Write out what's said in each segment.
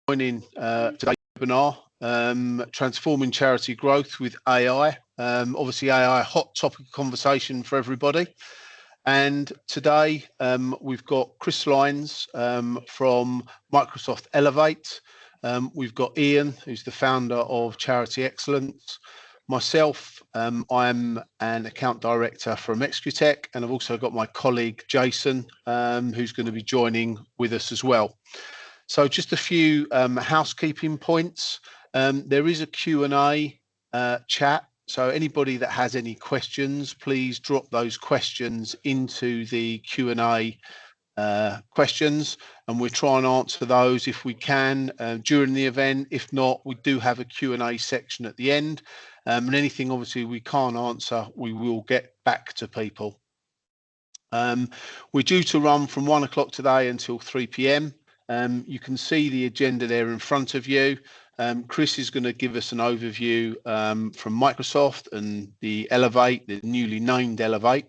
joining today's webinar, Transforming Charity Growth with AI. Obviously, AI, a hot topic of conversation for everybody. And today we've got Chris Lyons from Microsoft Elevate. We've got Ian, who's the founder of Charity Excellence. Myself, I'm an account director from Excutech, and I've also got my colleague Jason, who's going to be joining with us as well. So just a few housekeeping points. There is a Q&A chat. So anybody that has any questions, please drop those questions into the Q&A questions, and we'll try and answer those if we can during the event. If not, we do have a Q&A section at the end, and anything obviously we can't answer, we will get back to people. We're due to run from 1 o'clock today until 3 p.m. You can see the agenda there in front of you. Chris is going to give us an overview from Microsoft and the Elevate, the newly named Elevate.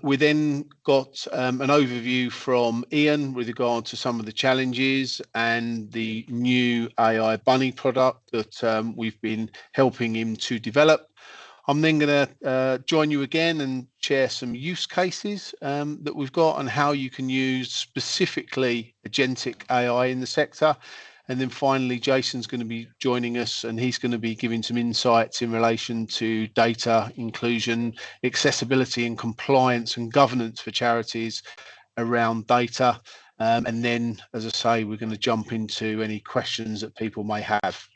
We then got an overview from Ian with regard to some of the challenges and the new AI Bunny product that we've been helping him to develop. I'm then going to join you again and share some use cases that we've got and how you can use specifically agentic AI in the sector. And then finally, Jason's going to be joining us, and he's going to be giving some insights in relation to data inclusion, accessibility and compliance and governance for charities around data. And then, as I say, we're going to jump into any questions that people may have.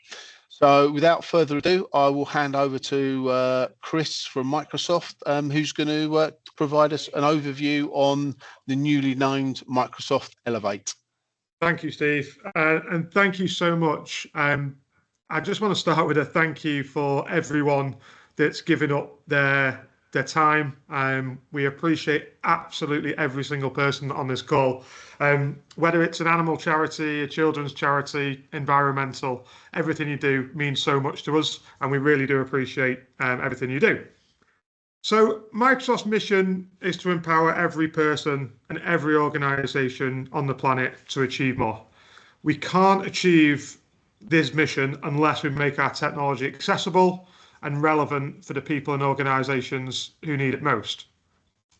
So without further ado, I will hand over to Chris from Microsoft, who's going to provide us an overview on the newly named Microsoft Elevate. Thank you, Steve, and thank you so much. I just want to start with a thank you for everyone that's given up their time. We appreciate absolutely every single person on this call, whether it's an animal charity, a children's charity, environmental. Everything you do means so much to us, and we really do appreciate everything you do. So Microsoft's mission is to empower every person and every organization on the planet to achieve more. We can't achieve this mission unless we make our technology accessible and relevant for the people and organizations who need it most.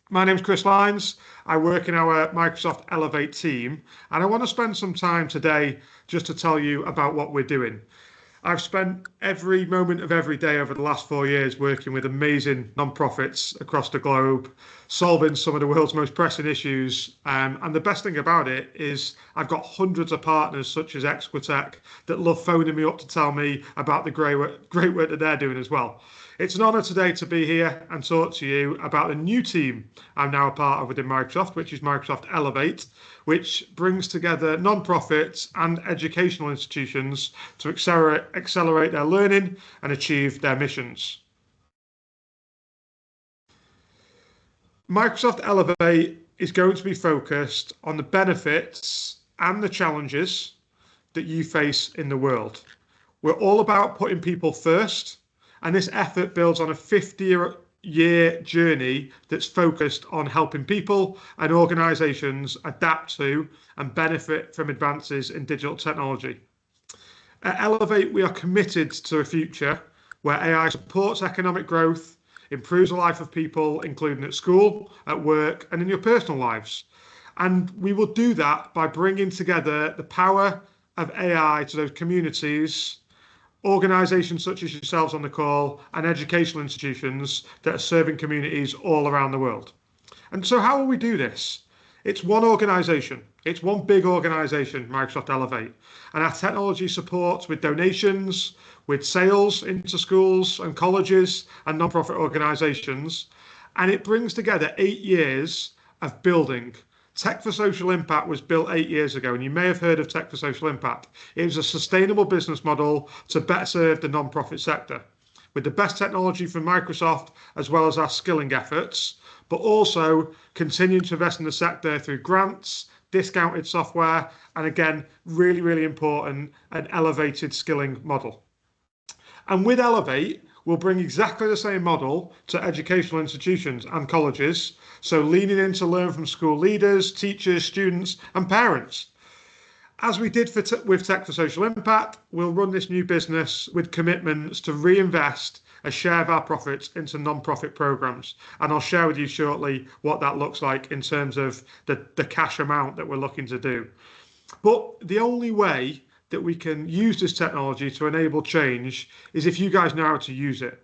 My name is Chris Lyons. I work in our Microsoft Elevate team, and I want to spend some time today just to tell you about what we're doing. I've spent every moment of every day over the last 4 years working with amazing nonprofits across the globe, solving some of the world's most pressing issues. And the best thing about it is I've got hundreds of partners such as Excutech that love phoning me up to tell me about the great work that they're doing as well. It's an honor today to be here and talk to you about the new team I'm now a part of within Microsoft, which is Microsoft Elevate, which brings together non-profits and educational institutions to accelerate their learning and achieve their missions. Microsoft Elevate is going to be focused on the benefits and the challenges that you face in the world. We're all about putting people first, and this effort builds on a 50-year journey that's focused on helping people and organizations adapt to and benefit from advances in digital technology. At Elevate, we are committed to a future where AI supports economic growth, improves the life of people, including at school, at work, and in your personal lives. And we will do that by bringing together the power of AI to those communities, organizations such as yourselves on the call, and educational institutions that are serving communities all around the world. And so how will we do this? It's one organization. It's one big organization, Microsoft Elevate. And our technology supports with donations, with sales into schools and colleges and nonprofit organizations. And it brings together 8 years of building. Tech for Social Impact was built 8 years ago, and you may have heard of Tech for Social Impact. It was a sustainable business model to better serve the non-profit sector, with the best technology from Microsoft, as well as our skilling efforts, but also continuing to invest in the sector through grants, discounted software, and again, really, really important, an elevated skilling model. And with Elevate, we'll bring exactly the same model to educational institutions and colleges, so leaning in to learn from school leaders, teachers, students, and parents. As we did with Tech for Social Impact, we'll run this new business with commitments to reinvest a share of our profits into non-profit programs. And I'll share with you shortly what that looks like in terms of the cash amount that we're looking to do. But the only way that we can use this technology to enable change is if you guys know how to use it.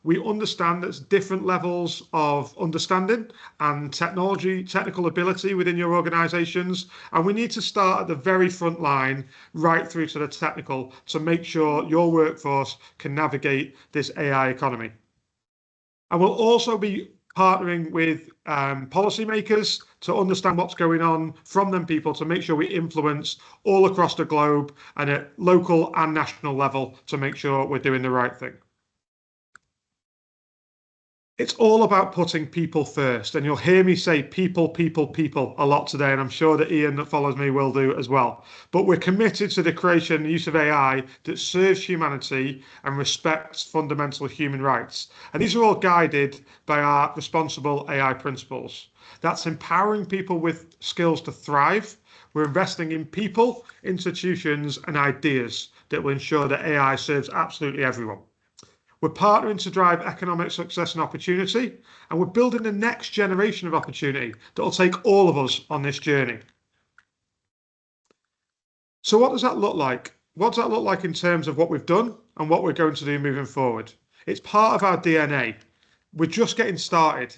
We understand there's different levels of understanding and technical ability within your organizations, and we need to start at the very front line right through to the technical to make sure your workforce can navigate this AI economy. And we'll also be partnering with policymakers to understand what's going on from them people to make sure we influence all across the globe and at local and national level to make sure we're doing the right thing. It's all about putting people first, and you'll hear me say people, people, people a lot today, and I'm sure that Ian that follows me will do as well. But we're committed to the creation and use of AI that serves humanity and respects fundamental human rights. And these are all guided by our responsible AI principles. That's empowering people with skills to thrive. We're investing in people, institutions, and ideas that will ensure that AI serves absolutely everyone. We're partnering to drive economic success and opportunity, and we're building the next generation of opportunity that will take all of us on this journey. So what does that look like? What does that look like in terms of what we've done and what we're going to do moving forward? It's part of our DNA. We're just getting started.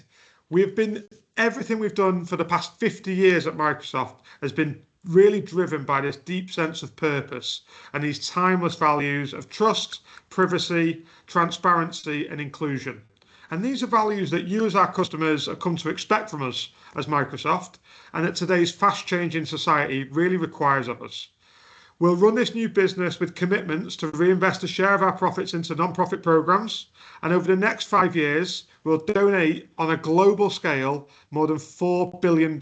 Everything we've done for the past 50 years at Microsoft has been really driven by this deep sense of purpose and these timeless values of trust, privacy, transparency, and inclusion. And these are values that you as our customers have come to expect from us as Microsoft, and that today's fast-changing society really requires of us. We'll run this new business with commitments to reinvest a share of our profits into non-profit programs, and over the next 5 years, we'll donate on a global scale more than $4 billion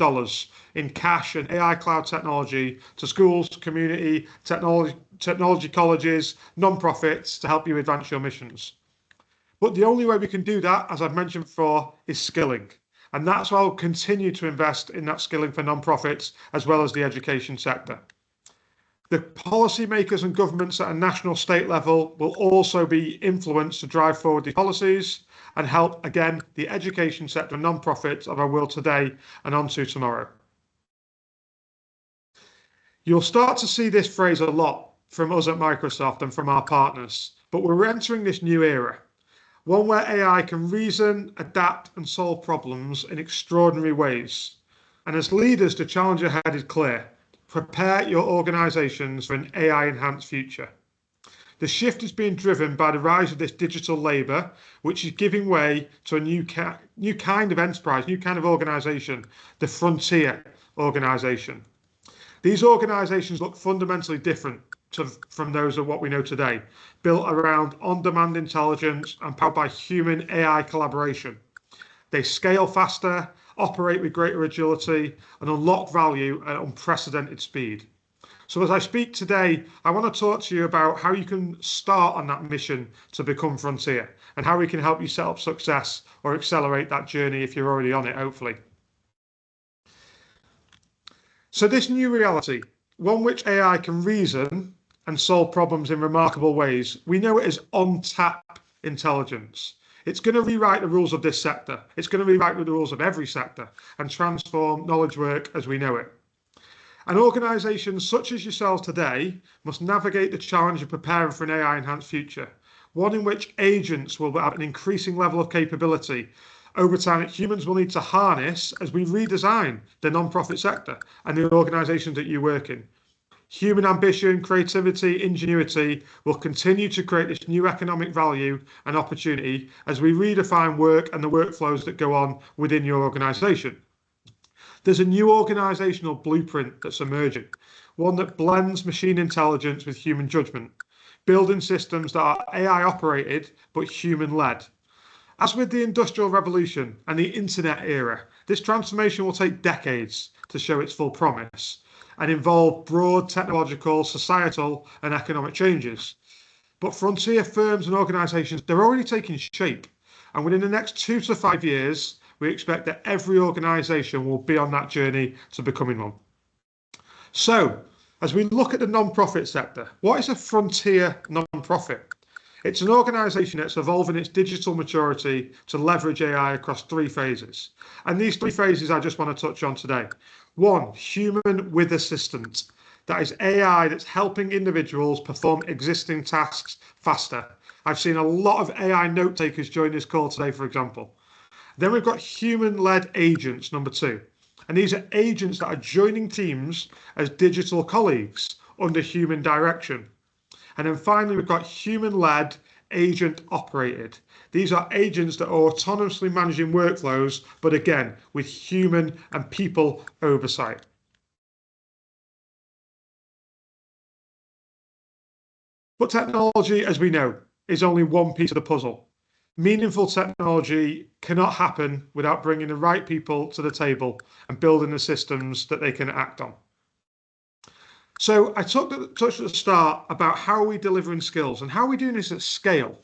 in cash and AI cloud technology to schools, community, technology colleges, non-profits to help you advance your missions. But the only way we can do that, as I've mentioned before, is skilling. And that's why we'll continue to invest in that skilling for non-profits as well as the education sector. The policymakers and governments at a national state level will also be influenced to drive forward these policies and help, again, the education sector and non-profits of our world today and on to tomorrow. You'll start to see this phrase a lot from us at Microsoft and from our partners, but we're entering this new era, one where AI can reason, adapt, and solve problems in extraordinary ways. And as leaders, the challenge ahead is clear. Prepare your organizations for an AI-enhanced future. The shift is being driven by the rise of this digital labor, which is giving way to a new kind of enterprise, new kind of organization, the frontier organization. These organizations look fundamentally different from those of what we know today, built around on-demand intelligence and powered by human AI collaboration. They scale faster, operate with greater agility, and unlock value at unprecedented speed. So as I speak today, I want to talk to you about how you can start on that mission to become Frontier and how we can help you set up success or accelerate that journey if you're already on it, hopefully. So this new reality, one which AI can reason and solve problems in remarkable ways, we know it as on-tap intelligence. It's going to rewrite the rules of this sector. It's going to rewrite the rules of every sector and transform knowledge work as we know it. And organizations such as yourselves today must navigate the challenge of preparing for an AI-enhanced future, one in which agents will have an increasing level of capability over time that humans will need to harness as we redesign the non-profit sector and the organizations that you work in. Human ambition, creativity, ingenuity will continue to create this new economic value and opportunity as we redefine work and the workflows that go on within your organization. There's a new organizational blueprint that's emerging, one that blends machine intelligence with human judgment, building systems that are AI operated but human led. As with the Industrial Revolution and the Internet era, this transformation will take decades to show its full promise and involve broad technological, societal, and economic changes. But frontier firms and organizations, they're already taking shape. And within the next 2 to 5 years, we expect that every organization will be on that journey to becoming one. So, As we look at the non-profit sector, what is a frontier non-profit? It's an organisation that's evolving its digital maturity to leverage AI across 3 phases. And these 3 phases I just want to touch on today. 1, human with assistant. That is AI that's helping individuals perform existing tasks faster. I've seen a lot of AI note takers join this call today, for example. Then we've got human-led agents, number 2. And these are agents that are joining teams as digital colleagues under human direction. And then finally, we've got human-led, agent-operated. These are agents that are autonomously managing workflows, but again, with human and people oversight. But technology, as we know, is only one piece of the puzzle. Meaningful technology cannot happen without bringing the right people to the table and building the systems that they can act on. So I touched at the start about how we're delivering skills and how we're doing this at scale.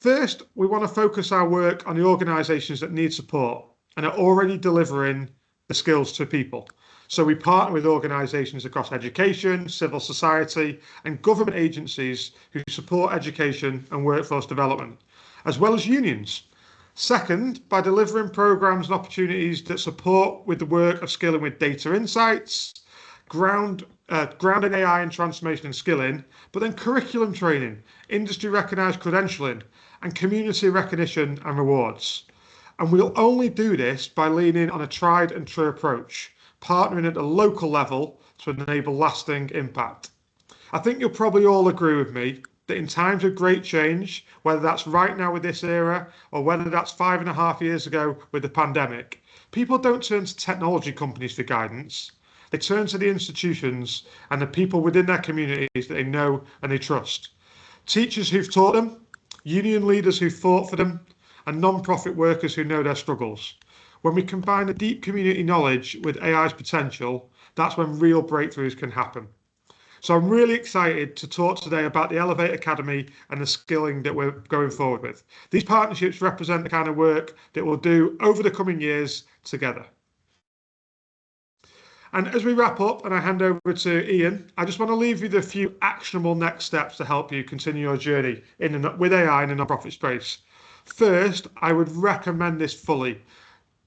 First, we want to focus our work on the organisations that need support and are already delivering the skills to people. So we partner with organisations across education, civil society, and government agencies who support education and workforce development, as well as unions. Second, by delivering programmes and opportunities that support with the work of skilling with data insights, grounding AI in transformation and skilling, but then curriculum training, industry recognised credentialing, and community recognition and rewards. And we'll only do this by leaning on a tried and true approach, partnering at the local level to enable lasting impact. I think you'll probably all agree with me that in times of great change, whether that's right now with this era or whether that's 5.5 years ago with the pandemic, people don't turn to technology companies for guidance. They turn to the institutions and the people within their communities that they know and they trust. Teachers who've taught them, union leaders who've fought for them, and non-profit workers who know their struggles. When we combine the deep community knowledge with AI's potential, that's when real breakthroughs can happen. So I'm really excited to talk today about the Elevate Academy and the skilling that we're going forward with. These partnerships represent the kind of work that we'll do over the coming years together. And as we wrap up and I hand over to Ian, I just want to leave you with a few actionable next steps to help you continue your journey with AI in the non-profit space. First, I would recommend this fully.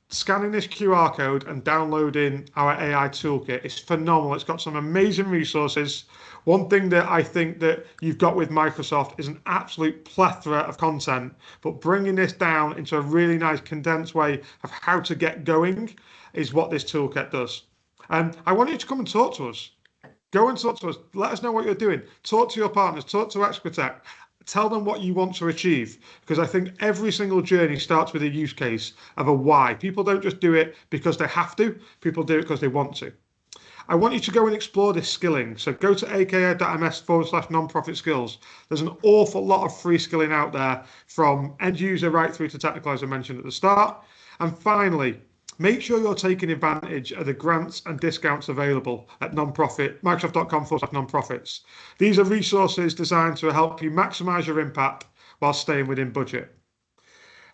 Scanning this QR code and downloading our AI toolkit is phenomenal. It's got some amazing resources. One thing that I think that you've got with Microsoft is an absolute plethora of content, but bringing this down into a really nice condensed way of how to get going is what this toolkit does. And I want you to come and talk to us. Go and talk to us. Let us know what you're doing. Talk to your partners. Talk to Expertech. Tell them what you want to achieve, because I think every single journey starts with a use case of a why. People don't just do it because they have to. People do it because they want to. I want you to go and explore this skilling. So go to aka.ms/nonprofit skills. There's an awful lot of free skilling out there, from end user right through to technical, as I mentioned at the start. And finally, make sure you're taking advantage of the grants and discounts available at Microsoft.com/nonprofits. These are resources designed to help you maximize your impact while staying within budget.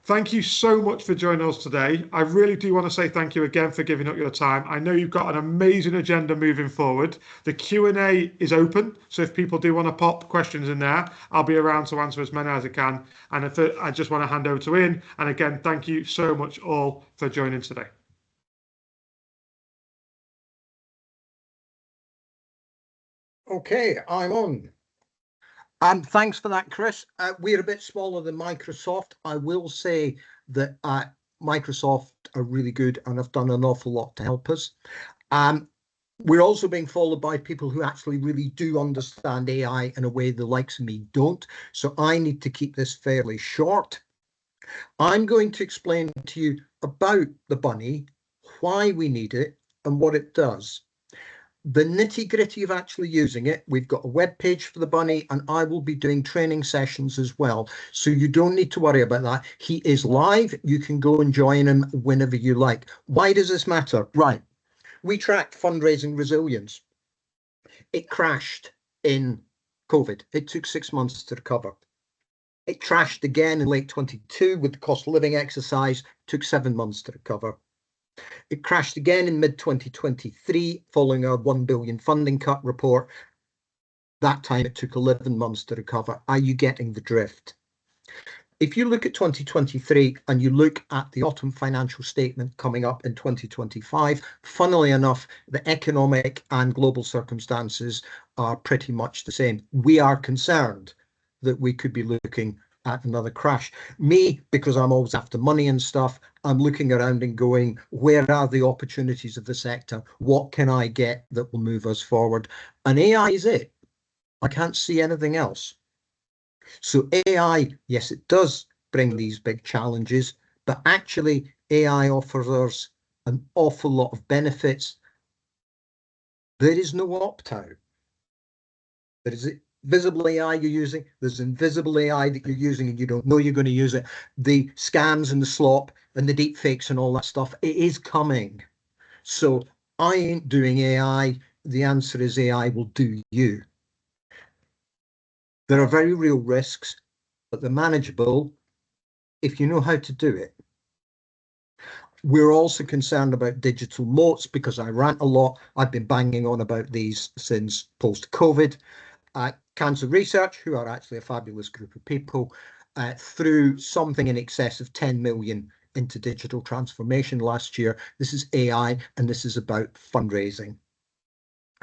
Thank you so much for joining us today. I really do want to say thank you again for giving up your time. I know you've got an amazing agenda moving forward. The Q&A is open, so if people do want to pop questions in there, I'll be around to answer as many as I can. And I just want to hand over to Ian. And again, thank you so much all for joining today. Okay, I'm on. Thanks for that, Chris. We're a bit smaller than Microsoft. I will say that Microsoft are really good and have done an awful lot to help us. We're also being followed by people who actually really do understand AI in a way the likes of me don't. So I need to keep this fairly short. I'm going to explain to you about the bunny, why we need it, and what it does. The nitty-gritty of actually using it, we've got a web page for the bunny, and I will be doing training sessions as well. So you don't need to worry about that. He is live. You can go and join him whenever you like. Why does this matter? Right. We tracked fundraising resilience. It crashed in COVID. It took 6 months to recover. It crashed again in late 22 with the cost of living exercise. It took 7 months to recover. It crashed again in mid-2023 following our 1 billion funding cut report. That time it took 11 months to recover. Are you getting the drift? If you look at 2023 and you look at the autumn financial statement coming up in 2025, funnily enough, the economic and global circumstances are pretty much the same. We are concerned that we could be looking at another crash. Me, because I'm always after money and stuff, I'm looking around and going, where are the opportunities of the sector? What can I get that will move us forward? And AI is it. I can't see anything else. So AI, yes, it does bring these big challenges, but actually AI offers us an awful lot of benefits. There is no opt-out. There is visible AI you're using, there's invisible AI that you're using and you don't know you're going to use it. The scams and the slop and the deep fakes and all that stuff, it is coming. So I ain't doing AI. The answer is AI will do you. There are very real risks, but they're manageable if you know how to do it. We're also concerned about digital moats because I rant a lot. I've been banging on about these since post-COVID. Cancer Research, who are actually a fabulous group of people, threw something in excess of 10 million into digital transformation last year. This is AI, and this is about fundraising.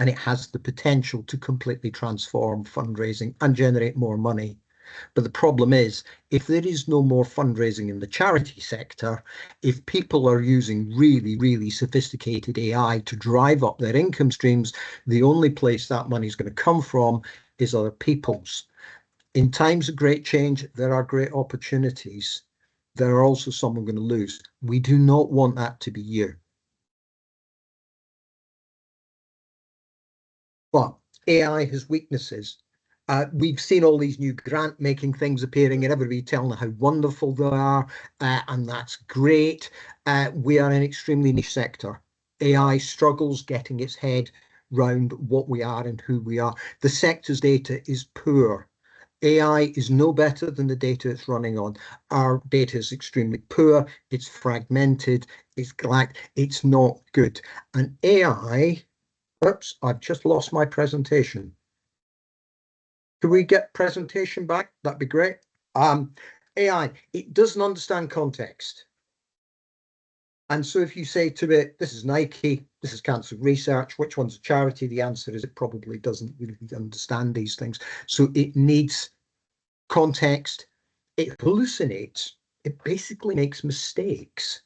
And it has the potential to completely transform fundraising and generate more money. But the problem is, if there is no more fundraising in the charity sector, if people are using really, really sophisticated AI to drive up their income streams, the only place that money is going to come from is other people's. In times of great change, there are great opportunities. There are also some we're going to lose. We do not want that to be you. But AI has weaknesses. We've seen all these new grant making things appearing and everybody telling how wonderful they are, and that's great. We are an extremely niche sector. AI struggles getting its head round what we are and who we are. The sector's data is poor. AI is no better than the data it's running on. Our data is extremely poor, it's fragmented, it's not good. And AI, oops, I've just lost my presentation. Could we get presentation back? That'd be great. AI, it doesn't understand context. And so if you say to it, this is Nike, this is Cancer Research, which one's a charity? The answer is it probably doesn't really understand these things. So it needs context. It hallucinates. It basically makes mistakes.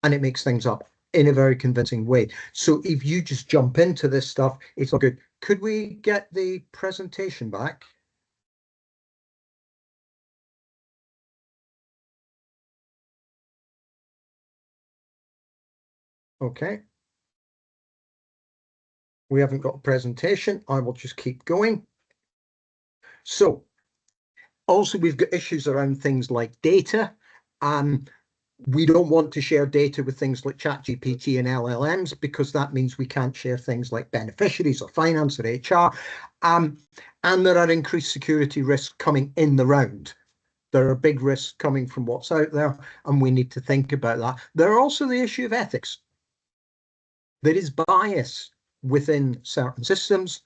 And it makes things up in a very convincing way. So if you just jump into this stuff, it's all good. Could we get the presentation back? Okay. We haven't got a presentation. I will just keep going. So also we've got issues around things like data. We don't want to share data with things like ChatGPT and LLMs because that means we can't share things like beneficiaries or finance or HR. And there are increased security risks coming in the round. There are big risks coming from what's out there, and we need to think about that. There are also the issue of ethics. There is bias within certain systems,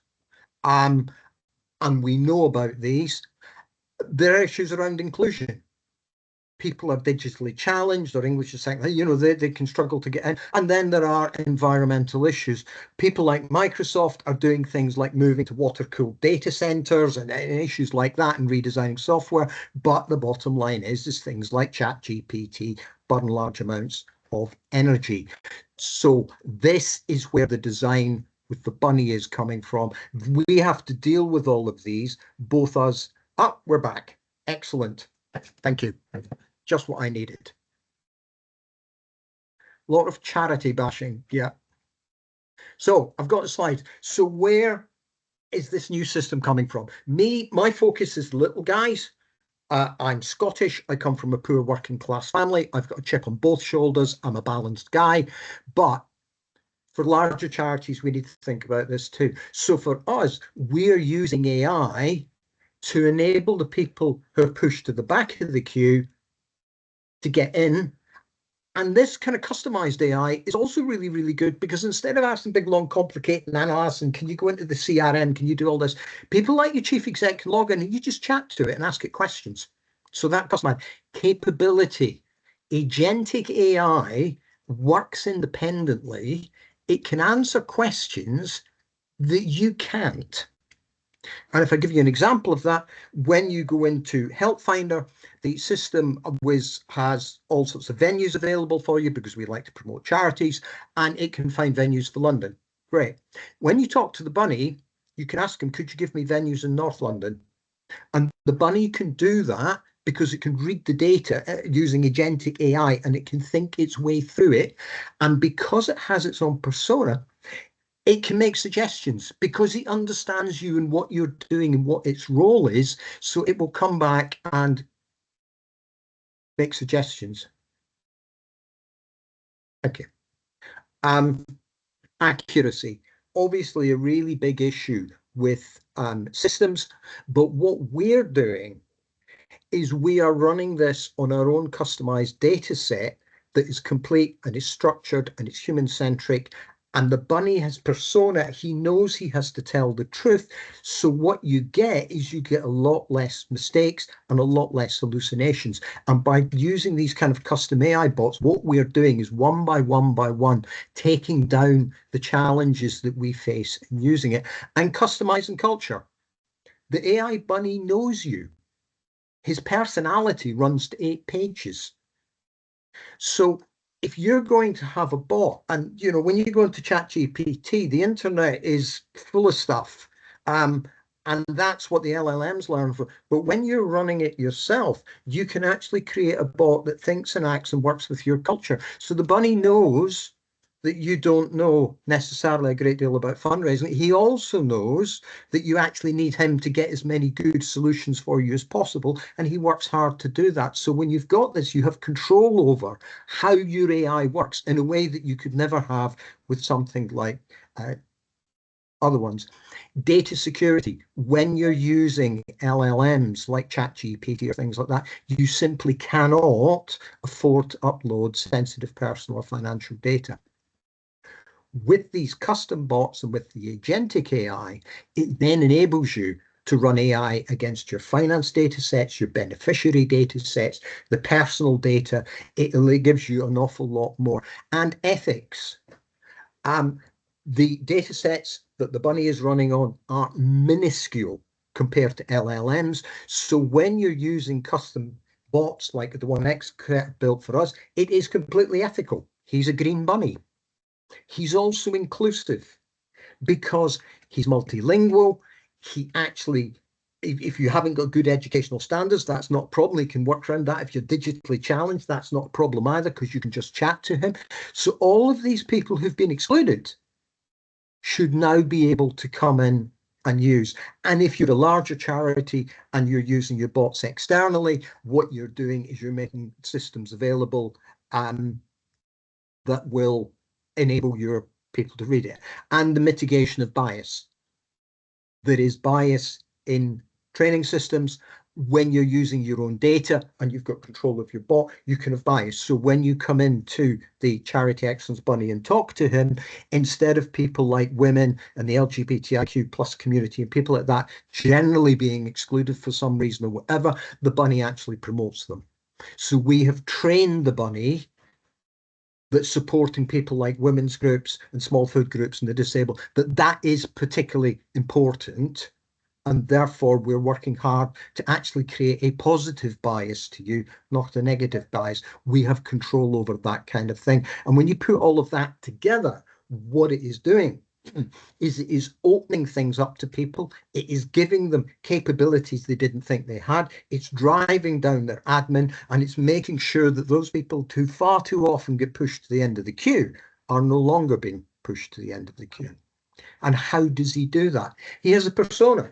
and we know about these. There are issues around inclusion. People are digitally challenged, or English is second, you know, they can struggle to get in. And then there are environmental issues. People like Microsoft are doing things like moving to water-cooled data centers and issues like that and redesigning software. But the bottom line is things like ChatGPT burn large amounts of energy. So this is where the design with the bunny is coming from. We have to deal with all of these, both us. Ah, we're back. Excellent. Thank you. Just what I needed. A lot of charity bashing, yeah. So I've got a slide. So where is this new system coming from? My focus is little guys. I'm Scottish. I come from a poor working class family. I've got a chip on both shoulders. I'm a balanced guy. But for larger charities, we need to think about this too. So for us, we're using AI to enable the people who are pushed to the back of the queue to get in And this kind of customized AI is also really, really good because instead of asking big, long, complicated analysis, and can you go into the CRM, can you do all this? People like your chief exec can log in and you just chat to it and ask it questions. So that customized capability, agentic AI works independently. It can answer questions that you can't. And if I give you an example of that, when you go into Help Finder, the system has all sorts of venues available for you because we like to promote charities, and it can find venues for London. Great. When you talk to the bunny, you can ask him, could you give me venues in North London? And the bunny can do that because it can read the data using agentic AI and it can think its way through it. And because it has its own persona, it can make suggestions because it understands you and what you're doing and what its role is. So it will come back and make suggestions. Okay. Accuracy, obviously a really big issue with systems, but what we're doing is we are running this on our own customized data set that is complete and is structured and it's human-centric. And the bunny has persona. He knows he has to tell the truth. So what you get is you get a lot less mistakes and a lot less hallucinations. And by using these kind of custom AI bots, what we're doing is one by one, taking down the challenges that we face in using it and customizing culture. The AI bunny knows you. His personality runs to 8 pages. So if you're going to have a bot, and you know, when you go into ChatGPT, the internet is full of stuff. And that's what the LLMs learn from. But when you're running it yourself, you can actually create a bot that thinks and acts and works with your culture. So the bunny knows that you don't know necessarily a great deal about fundraising. He also knows that you actually need him to get as many good solutions for you as possible, and he works hard to do that. So when you've got this, you have control over how your AI works in a way that you could never have with something like other ones. Data security, when you're using LLMs like ChatGPT or things like that, you simply cannot afford to upload sensitive personal or financial data. With these custom bots and with the agentic AI, it then enables you to run AI against your finance data sets, your beneficiary data sets, the personal data. It gives you an awful lot more. And ethics. The data sets that the bunny is running on are minuscule compared to LLMs. So when you're using custom bots like the one X built for us, it is completely ethical. He's a green bunny. He's also inclusive because he's multilingual. He actually, if you haven't got good educational standards, that's not a problem. He can work around that. If you're digitally challenged, that's not a problem either because you can just chat to him. So all of these people who've been excluded should now be able to come in and use. And if you're a larger charity and you're using your bots externally, what you're doing is you're making systems available that will enable your people to read it. And the mitigation of bias. There is bias in training systems. When you're using your own data and you've got control of your bot, you can have bias. So when you come into the Charity Excellence Bunny and talk to him, instead of people like women and the LGBTIQ plus community and people like that generally being excluded for some reason or whatever, the bunny actually promotes them. So we have trained the bunny that's supporting people like women's groups and small food groups and the disabled, that is particularly important. And therefore, we're working hard to actually create a positive bias to you, not a negative bias. We have control over that kind of thing. And when you put all of that together, what it is doing is it is opening things up to people. It is giving them capabilities they didn't think they had. It's driving down their admin, and it's making sure that those people who far too often get pushed to the end of the queue are no longer being pushed to the end of the queue. And how does he do that? He has a persona.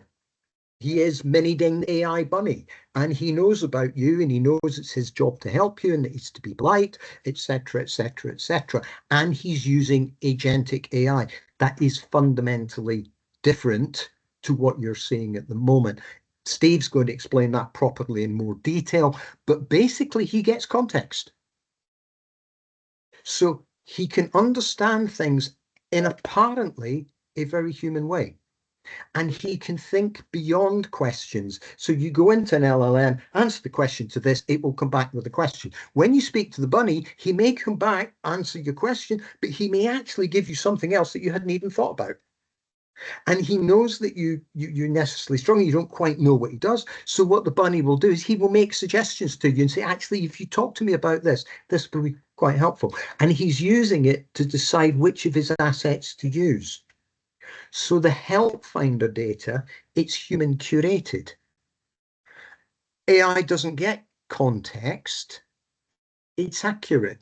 He is Mini Ding AI Bunny, and he knows about you, and he knows it's his job to help you, and it's to be polite, etc., etc., etc. And he's using agentic AI. That is fundamentally different to what you're seeing at the moment. Steve's going to explain that properly in more detail, but basically he gets context. So he can understand things in apparently a very human way. And he can think beyond questions. So you go into an LLM, answer the question to this, it will come back with a question. When you speak to the bunny, he may come back, answer your question, but he may actually give you something else that you hadn't even thought about. And he knows that you're necessarily strong. You don't quite know what he does. So what the bunny will do is he will make suggestions to you and say, actually, if you talk to me about this, this will be quite helpful. And he's using it to decide which of his assets to use. So the Help Finder data, it's human curated. AI doesn't get context. It's accurate.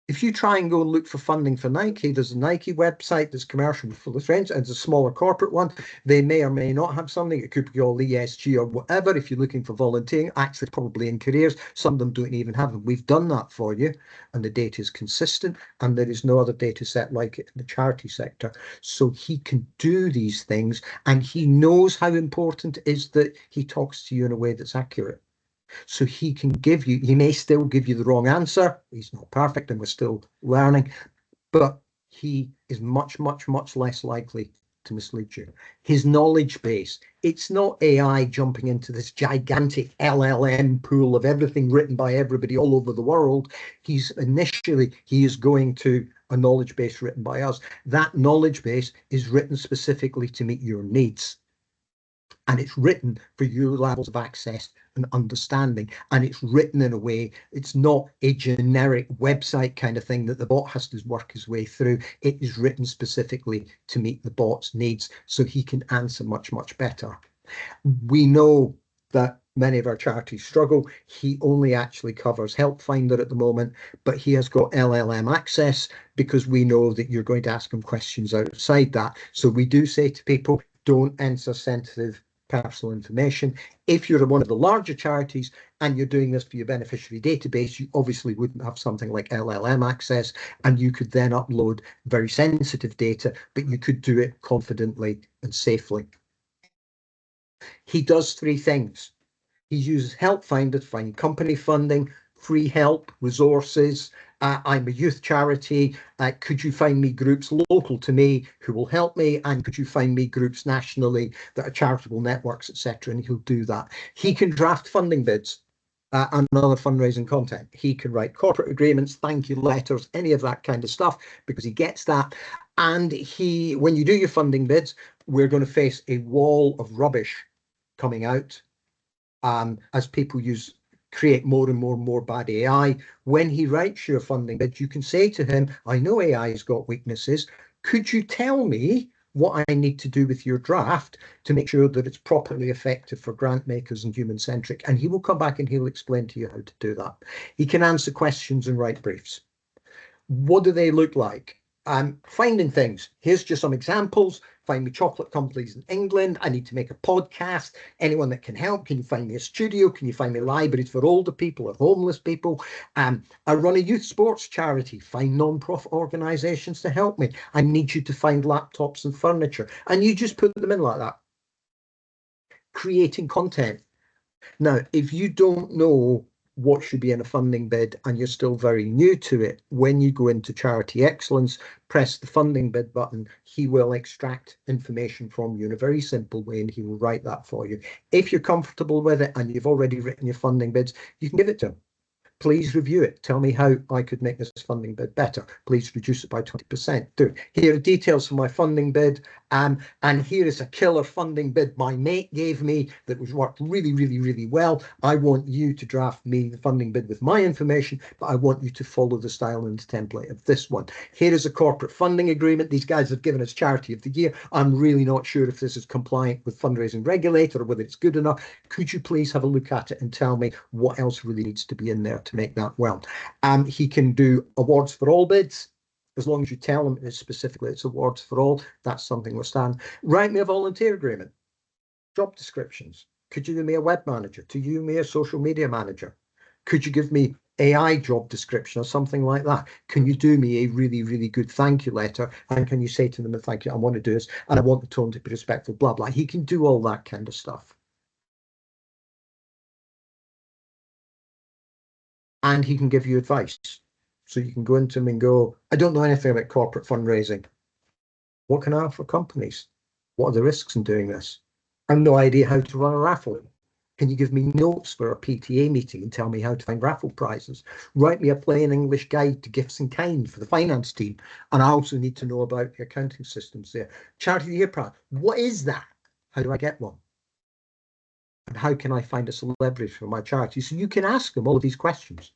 If you try and go and look for funding for Nike, there's a Nike website that's commercial full of friends, and it's a smaller corporate one. They may or may not have something. It could be all ESG or whatever. If you're looking for volunteering, actually probably in careers, some of them don't even have them. We've done that for you, and the data is consistent, and there is no other data set like it in the charity sector. So he can do these things, and he knows how important it is that he talks to you in a way that's accurate. So he can give you, he may still give you the wrong answer. He's not perfect and we're still learning, but he is much, much, much less likely to mislead you. His knowledge base, it's not AI jumping into this gigantic LLM pool of everything written by everybody all over the world. He is going to a knowledge base written by us. That knowledge base is written specifically to meet your needs. And it's written for your levels of access and understanding. And it's written in a way, it's not a generic website kind of thing that the bot has to work his way through. It is written specifically to meet the bot's needs so he can answer much, much better. We know that many of our charities struggle. He only actually covers Help Finder at the moment, but he has got LLM access because we know that you're going to ask him questions outside that. So we do say to people, don't enter sensitive personal information. If you're one of the larger charities and you're doing this for your beneficiary database, you obviously wouldn't have something like LLM access, and you could then upload very sensitive data, but you could do it confidently and safely. He does three things. He uses Help Finder to find company funding, free help, resources. I'm a youth charity. Could you find me groups local to me who will help me? And could you find me groups nationally that are charitable networks, etc.? And he'll do that. He can draft funding bids and other fundraising content. He can write corporate agreements, thank you letters, any of that kind of stuff, because he gets that. And when you do your funding bids, we're going to face a wall of rubbish coming out as people create more and more bad AI. When he writes your funding bid, you can say to him, I know AI has got weaknesses. Could you tell me what I need to do with your draft to make sure that it's properly effective for grant makers and human centric? And he will come back and he'll explain to you how to do that. He can answer questions and write briefs. What do they look like? Finding things. Here's just some examples. Find me chocolate companies in England. I need to make a podcast. Anyone that can help? Can you find me a studio? Can you find me libraries for older people or homeless people? I run a youth sports charity. Find non-profit organizations to help me. I need you to find laptops and furniture. And you just put them in like that. Creating content. Now, if you don't know what should be in a funding bid and you're still very new to it, when you go into Charity Excellence, press the funding bid button, he will extract information from you in a very simple way and he will write that for you. If you're comfortable with it and you've already written your funding bids, you can give it to him. Please review it. Tell me how I could make this funding bid better. Please reduce it by 20%. Here are details for my funding bid. And here is a killer funding bid my mate gave me that was worked really, really, really well. I want you to draft me the funding bid with my information, but I want you to follow the style and template of this one. Here is a corporate funding agreement. These guys have given us Charity of the Year. I'm really not sure if this is compliant with fundraising regulator or whether it's good enough. Could you please have a look at it and tell me what else really needs to be in there to make that well? He can do awards for all bids. As long as you tell them specifically it's awards for all, that's something we'll stand. Write me a volunteer agreement. Job descriptions. Could you do me a web manager? Could you do me a social media manager? Could you give me AI job description or something like that? Can you do me a really, really good thank you letter? And can you say to them, thank you, I want to do this and I want the tone to be respectful, blah, blah. He can do all that kind of stuff. And he can give you advice. So you can go into them and go, I don't know anything about corporate fundraising. What can I offer companies? What are the risks in doing this? I have no idea how to run a raffle. Can you give me notes for a PTA meeting and tell me how to find raffle prizes? Write me a plain English guide to gifts in kind for the finance team. And I also need to know about the accounting systems there. Charity of the Year prize. What is that? How do I get one? And how can I find a celebrity for my charity? So you can ask them all of these questions.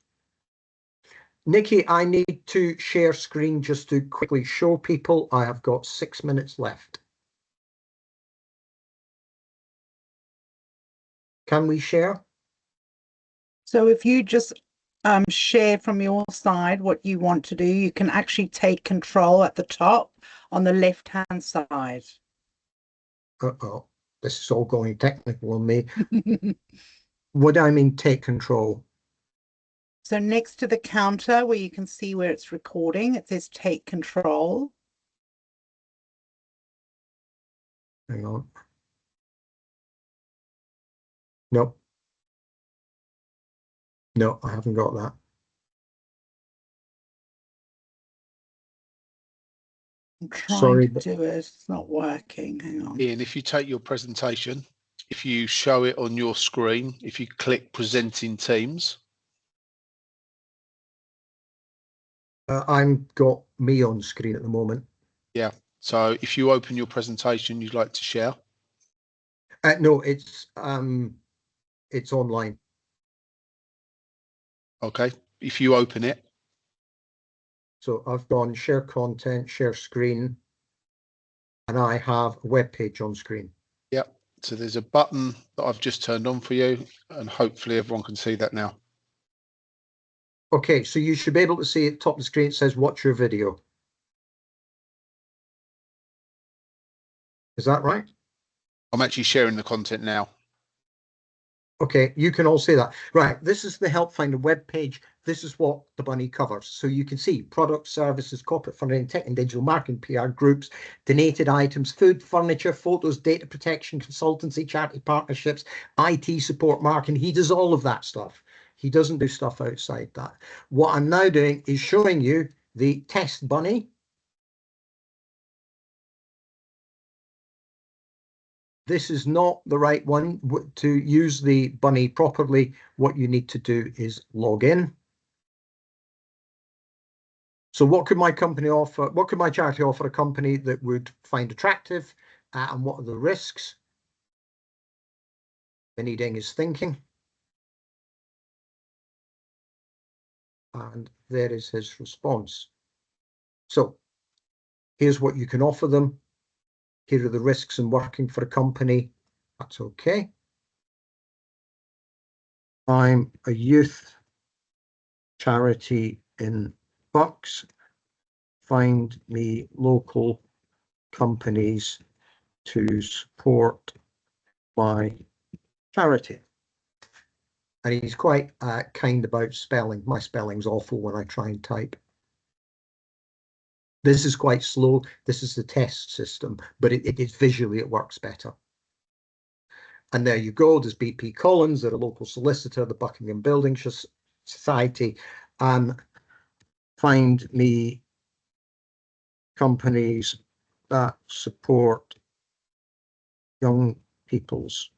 Nikki, I need to share screen just to quickly show people. I have got 6 minutes left. Can we share? So if you just share from your side what you want to do, you can actually take control at the top on the left-hand side. Uh-oh, this is all going technical on me. What do I mean take control? So next to the counter where you can see where it's recording, it says take control. Hang on. Nope. No, I haven't got that. I'm trying Sorry, to do it. It's not working. Hang on. Ian, if you take your presentation, if you show it on your screen, if you click presenting teams. I've got me on screen at the moment. Yeah. So if you open your presentation you'd like to share. No, it's online. Okay. If you open it. So I've gone share content, share screen, and I have a web page on screen. Yep. So there's a button that I've just turned on for you, and hopefully everyone can see that now. Okay, so you should be able to see at the top of the screen, it says watch your video. Is that right? I'm actually sharing the content now. Okay, you can all see that. Right, this is the Help Finder web page. This is what the bunny covers. So you can see products, services, corporate funding, tech and digital marketing, PR groups, donated items, food, furniture, photos, data protection, consultancy, charity partnerships, IT support, marketing. He does all of that stuff. He doesn't do stuff outside that. What I'm now doing is showing you the test bunny. This is not the right one. To use the bunny properly, what you need to do is log in. So what could my company offer? What could my charity offer a company that would find attractive? And what are the risks? Vinny Ding is thinking. And there is his response. So here's what you can offer them. Here are the risks in working for a company. That's okay. I'm a youth charity in Bucks. Find me local companies to support my charity. And he's quite kind about spelling. My spelling's awful when I try and type. This is quite slow. This is the test system, but it's visually, it works better. And there you go. There's BP Collins, they're a local solicitor, the Buckingham Building Society. Find me companies that support young people's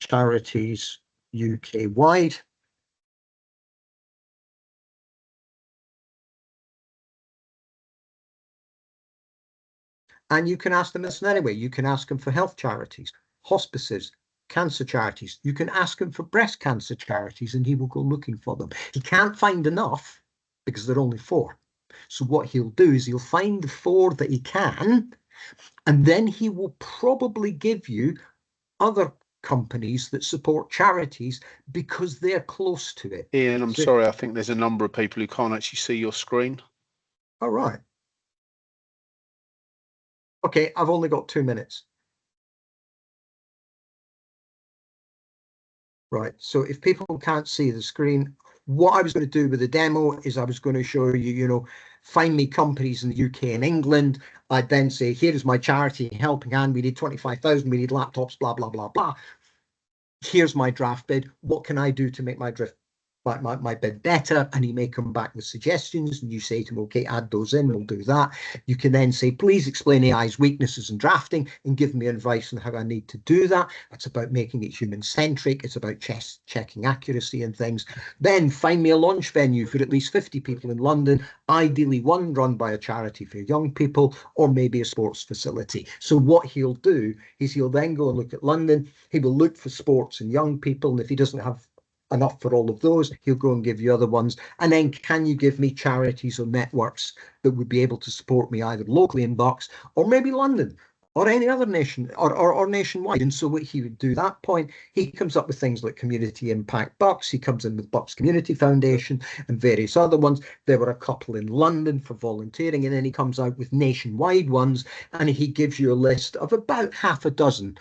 charities UK-wide. And you can ask them this in any way. You can ask them for health charities, hospices, cancer charities. You can ask him for breast cancer charities and he will go looking for them. He can't find enough because there are only 4. So what he'll do is he'll find the 4 that he can, and then he will probably give you other companies that support charities because they're close to it. Ian, I'm sorry, I think there's a number of people who can't actually see your screen. All right. Okay, I've only got 2 minutes. Right, so if people can't see the screen, what I was going to do with the demo is I was going to show you, find me companies in the UK and England. I'd then say, here is my charity helping hand. We need 25,000, we need laptops, blah, blah, blah, blah. Here's my draft bid. What can I do to make my my bid better, and he may come back with suggestions, and you say to him, okay, add those in, we'll do that. You can then say, please explain AI's weaknesses in drafting and give me advice on how I need to do that. It's about making it human-centric. It's about checking accuracy and things. Then find me a launch venue for at least 50 people in London, ideally one run by a charity for young people, or maybe a sports facility. So what he'll do is he'll then go and look at London. He will look for sports and young people, and if he doesn't have enough for all of those, he'll go and give you other ones. And then can you give me charities or networks that would be able to support me either locally in Bucks or maybe London or any other nation or nationwide? And so what he would do at that point, he comes up with things like Community Impact Bucks. He comes in with Bucks Community Foundation and various other ones. There were a couple in London for volunteering, and then he comes out with nationwide ones, and he gives you a list of about half a dozen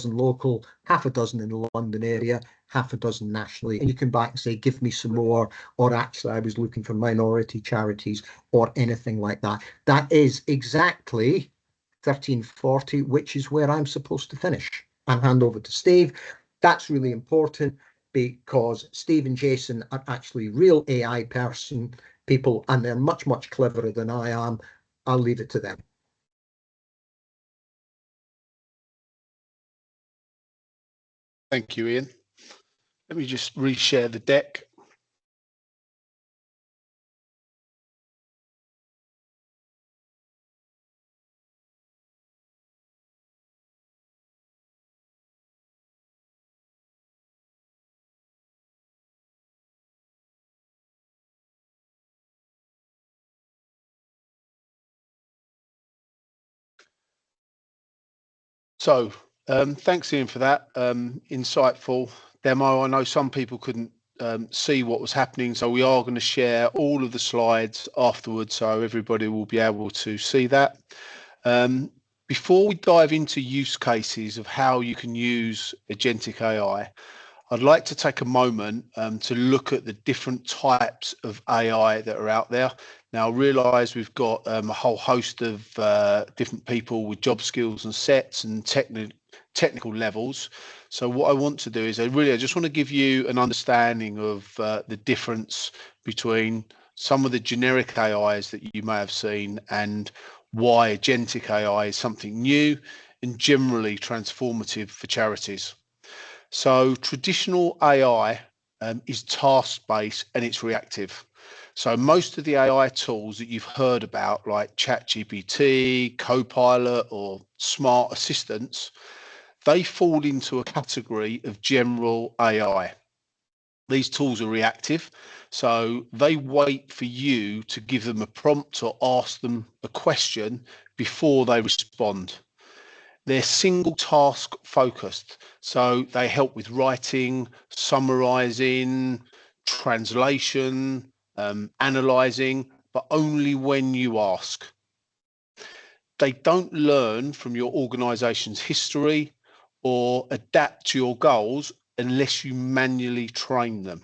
local, half a dozen in the London area, half a dozen nationally, and you can back and say, give me some more, or actually I was looking for minority charities or anything like that. That is exactly 1340, which is where I'm supposed to finish and hand over to Steve. That's really important because Steve and Jason are actually real AI people, and they're much, much cleverer than I am. I'll leave it to them. Thank you, Ian. Let me just reshare the deck. So thanks, Ian, for that insightful demo. I know some people couldn't see what was happening, so we are going to share all of the slides afterwards, so everybody will be able to see that. Before we dive into use cases of how you can use agentic AI, I'd like to take a moment to look at the different types of AI that are out there. Now, I realise we've got a whole host of different people with job skills and sets and technical levels. So what I want to do is I just want to give you an understanding of the difference between some of the generic AIs that you may have seen and why agentic AI is something new and generally transformative for charities. So traditional AI is task-based and it's reactive. So most of the AI tools that you've heard about, like ChatGPT, Copilot, or smart assistants, they fall into a category of general AI. These tools are reactive, so they wait for you to give them a prompt or ask them a question before they respond. They're single task focused, so they help with writing, summarizing, translation, analyzing, but only when you ask. They don't learn from your organization's history or adapt to your goals unless you manually train them.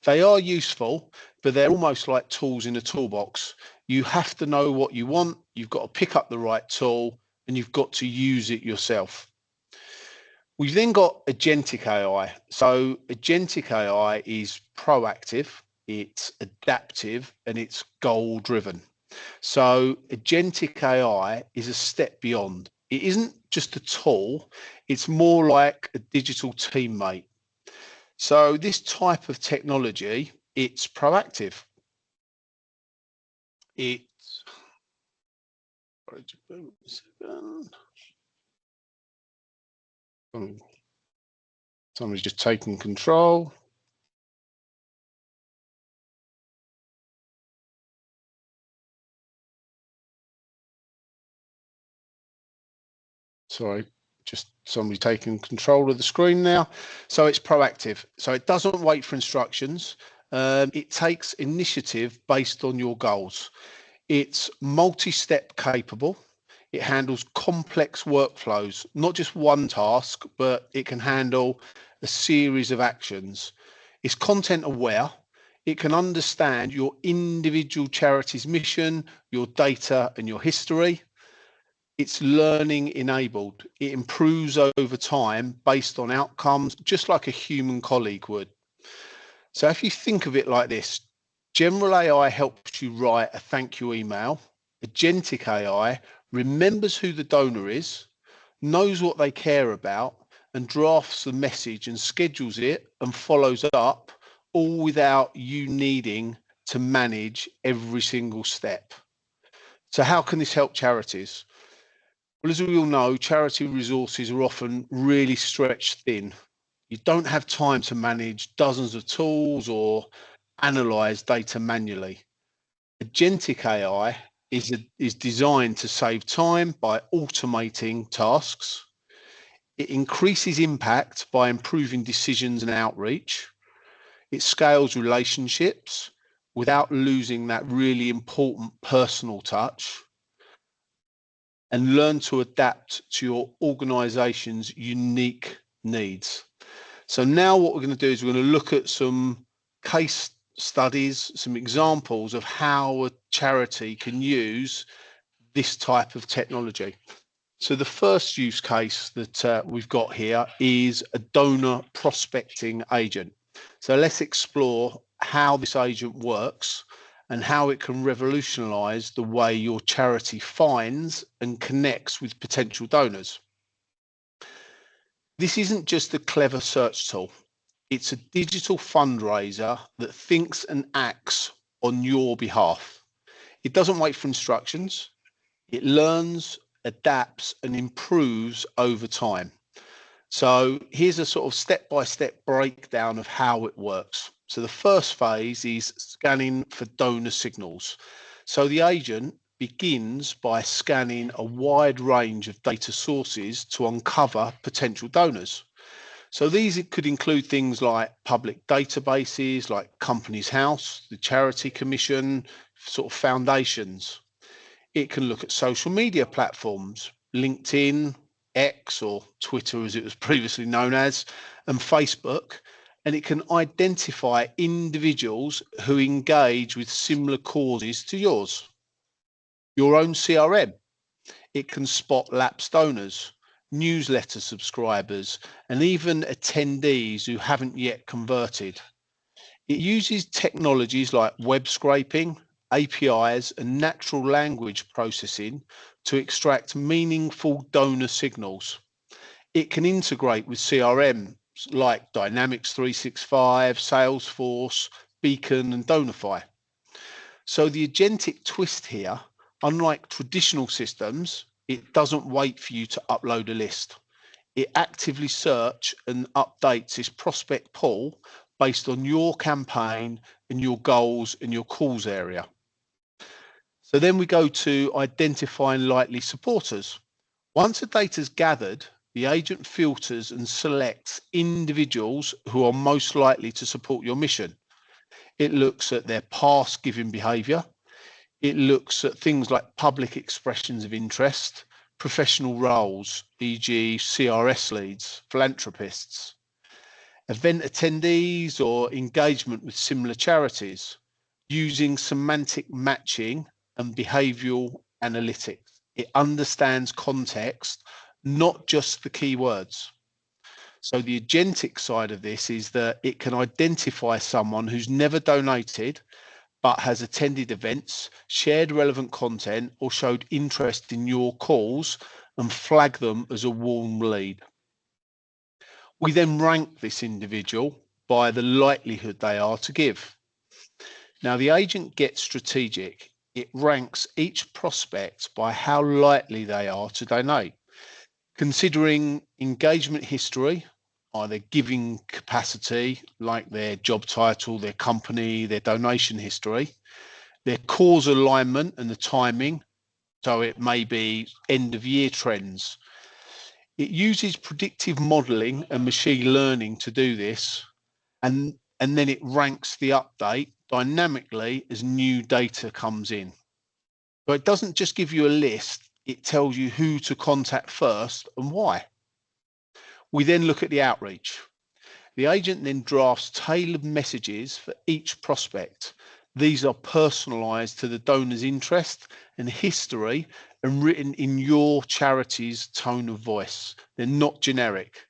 They are useful, but they're almost like tools in a toolbox. You have to know what you want, you've got to pick up the right tool, and you've got to use it yourself. We've then got agentic AI. So agentic AI is proactive, it's adaptive, and it's goal driven. So agentic AI is a step beyond. It isn't just a tool, it's more like a digital teammate. So this type of technology, it's proactive. Somebody's just taking control. Sorry, just somebody taking control of the screen now. So it's proactive. So it doesn't wait for instructions. It takes initiative based on your goals. It's multi-step capable. It handles complex workflows, not just one task, but it can handle a series of actions. It's content aware. It can understand your individual charity's mission, your data, and your history. It's learning enabled. It improves over time based on outcomes, just like a human colleague would. So if you think of it like this, general AI helps you write a thank you email. Agentic AI remembers who the donor is, knows what they care about, and drafts the message and schedules it and follows up, all without you needing to manage every single step. So how can this help charities? Well, as we all know, charity resources are often really stretched thin. You don't have time to manage dozens of tools or analyze data manually. Agentic AI is designed to save time by automating tasks. It increases impact by improving decisions and outreach. It scales relationships without losing that really important personal touch, and learn to adapt to your organization's unique needs. So now what we're going to do is we're going to look at some case studies, some examples of how a charity can use this type of technology. So the first use case that we've got here is a donor prospecting agent. So let's explore how this agent works and how it can revolutionize the way your charity finds and connects with potential donors. This isn't just a clever search tool. It's a digital fundraiser that thinks and acts on your behalf. It doesn't wait for instructions. It learns, adapts, and improves over time. So here's a sort of step-by-step breakdown of how it works. So the first phase is scanning for donor signals. So the agent begins by scanning a wide range of data sources to uncover potential donors. So these could include things like public databases, like Companies House, the Charity Commission, sort of foundations. It can look at social media platforms, LinkedIn, X, or Twitter as it was previously known as, and Facebook, and it can identify individuals who engage with similar causes to yours. Your own CRM, it can spot lapsed donors, newsletter subscribers, and even attendees who haven't yet converted. It uses technologies like web scraping, APIs, and natural language processing to extract meaningful donor signals. It can integrate with CRM like Dynamics 365, Salesforce, Beacon, and Donify. So the agentic twist here, unlike traditional systems, it doesn't wait for you to upload a list. It actively searches and updates its prospect pool based on your campaign and your goals and your calls area. So then we go to identifying likely supporters. Once the data is gathered, the agent filters and selects individuals who are most likely to support your mission. It looks at their past giving behavior. It looks at things like public expressions of interest, professional roles, e.g. CRS leads, philanthropists, event attendees, or engagement with similar charities, using semantic matching and behavioral analytics. It understands context, not just the keywords. So the agentic side of this is that it can identify someone who's never donated, but has attended events, shared relevant content, or showed interest in your calls and flag them as a warm lead. We then rank this individual by the likelihood they are to give. Now, the agent gets strategic. It ranks each prospect by how likely they are to donate, considering engagement history, either giving capacity, like their job title, their company, their donation history, their cause alignment and the timing. So it may be end of year trends. It uses predictive modeling and machine learning to do this. And then it ranks the update dynamically as new data comes in. But it doesn't just give you a list, it tells you who to contact first and why. We then look at the outreach. The agent then drafts tailored messages for each prospect. These are personalized to the donor's interest and history and written in your charity's tone of voice. They're not generic.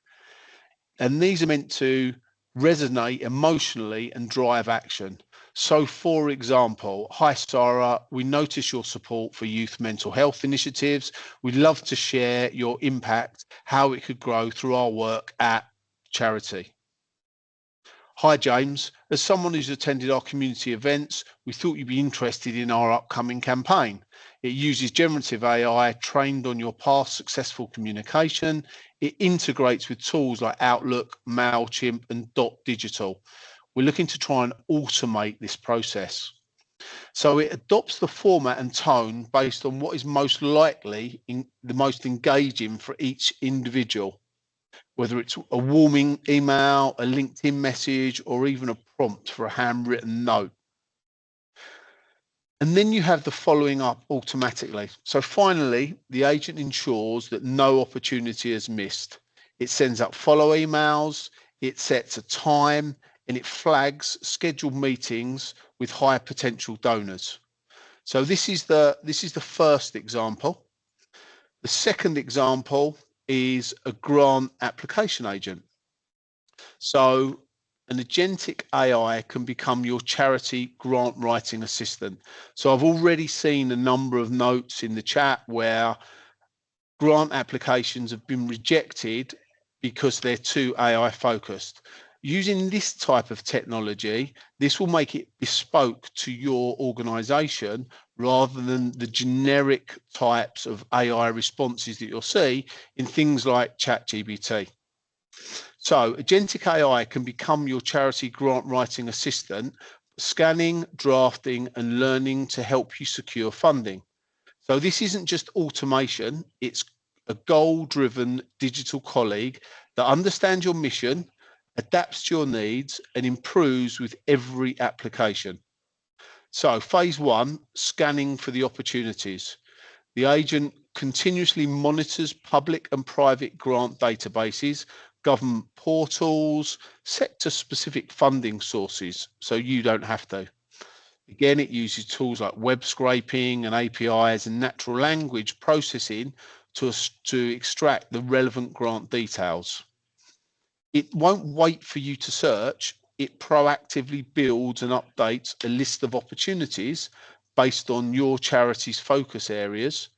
And these are meant to resonate emotionally and drive action. So, for example, hi Sarah, we notice your support for youth mental health initiatives. We'd love to share your impact, how it could grow through our work at Charity. Hi James, as someone who's attended our community events, we thought you'd be interested in our upcoming campaign. It uses generative AI trained on your past successful communication. It integrates with tools like Outlook, MailChimp and Digital. We're looking to try and automate this process. So it adopts the format and tone based on what is most likely the most engaging for each individual, whether it's a warming email, a LinkedIn message, or even a prompt for a handwritten note. And then you have the following up automatically. So finally, the agent ensures that no opportunity is missed. It sends out follow emails, it sets a time, and it flags scheduled meetings with high potential donors. So this is the first example. The second example is a grant application agent. So an agentic AI can become your charity grant writing assistant. So I've already seen a number of notes in the chat where grant applications have been rejected because they're too AI focused. Using this type of technology, this will make it bespoke to your organization rather than the generic types of AI responses that you'll see in things like ChatGPT. So agentic AI can become your charity grant writing assistant, scanning, drafting, and learning to help you secure funding. So this isn't just automation, it's a goal-driven digital colleague that understands your mission, adapts to your needs, and improves with every application. So phase one, scanning for the opportunities. The agent continuously monitors public and private grant databases, government portals, sector-specific funding sources, so you don't have to. Again, it uses tools like web scraping and APIs and natural language processing to extract the relevant grant details. It won't wait for you to search. It proactively builds and updates a list of opportunities based on your charity's focus areas,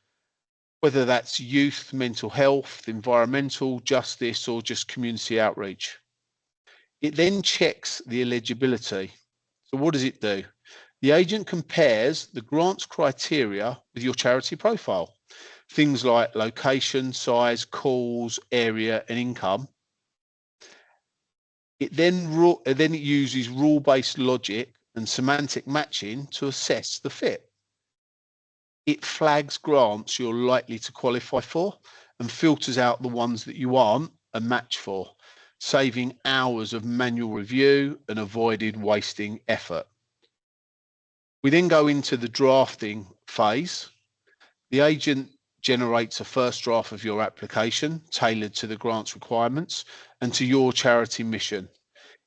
whether that's youth, mental health, environmental, justice, or just community outreach. It then checks the eligibility. So what does it do? The agent compares the grant's criteria with your charity profile, things like location, size, calls, area, and income. It then uses rule-based logic and semantic matching to assess the fit. It flags grants you're likely to qualify for and filters out the ones that you aren't a match for, saving hours of manual review and avoided wasting effort. We then go into the drafting phase. The agent generates a first draft of your application tailored to the grant's requirements and to your charity mission.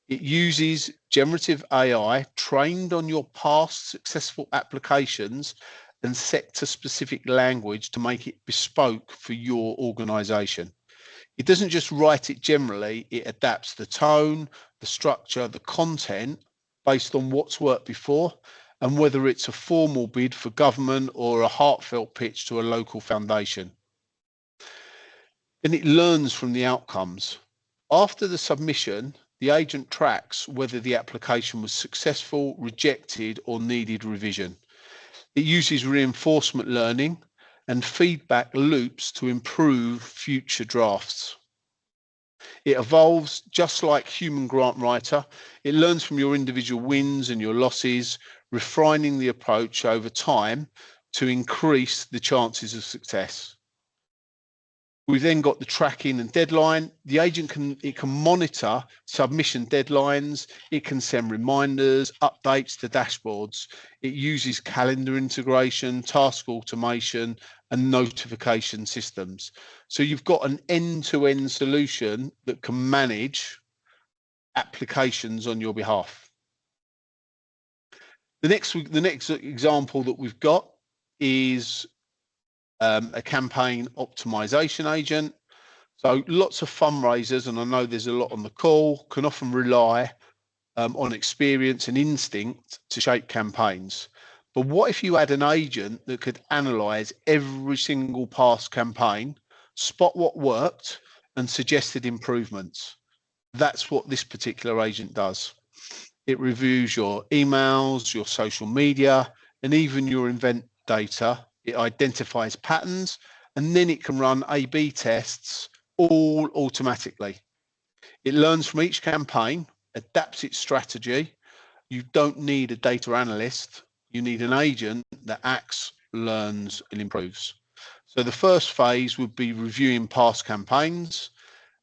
It uses generative AI trained on your past successful applications and sector-specific language to make it bespoke for your organization. It doesn't just write it generally, it adapts the tone, the structure, the content based on what's worked before, and whether it's a formal bid for government or a heartfelt pitch to a local foundation. Then it learns from the outcomes. After the submission, the agent tracks whether the application was successful, rejected, or needed revision. It uses reinforcement learning and feedback loops to improve future drafts. It evolves just like human grant writer. It learns from your individual wins and your losses, refining the approach over time to increase the chances of success. We've then got the tracking and deadline. The agent can monitor submission deadlines. It can send reminders, updates to dashboards. It uses calendar integration, task automation, and notification systems. So you've got an end-to-end solution that can manage applications on your behalf. The next example that we've got is a campaign optimization agent. So lots of fundraisers, and I know there's a lot on the call, can often rely on experience and instinct to shape campaigns. But what if you had an agent that could analyze every single past campaign, spot what worked, and suggested improvements? That's what this particular agent does. It reviews your emails, your social media, and even your event data. It identifies patterns, and then it can run A/B tests all automatically. It learns from each campaign, adapts its strategy. You don't need a data analyst. You need an agent that acts, learns, and improves. So the first phase would be reviewing past campaigns.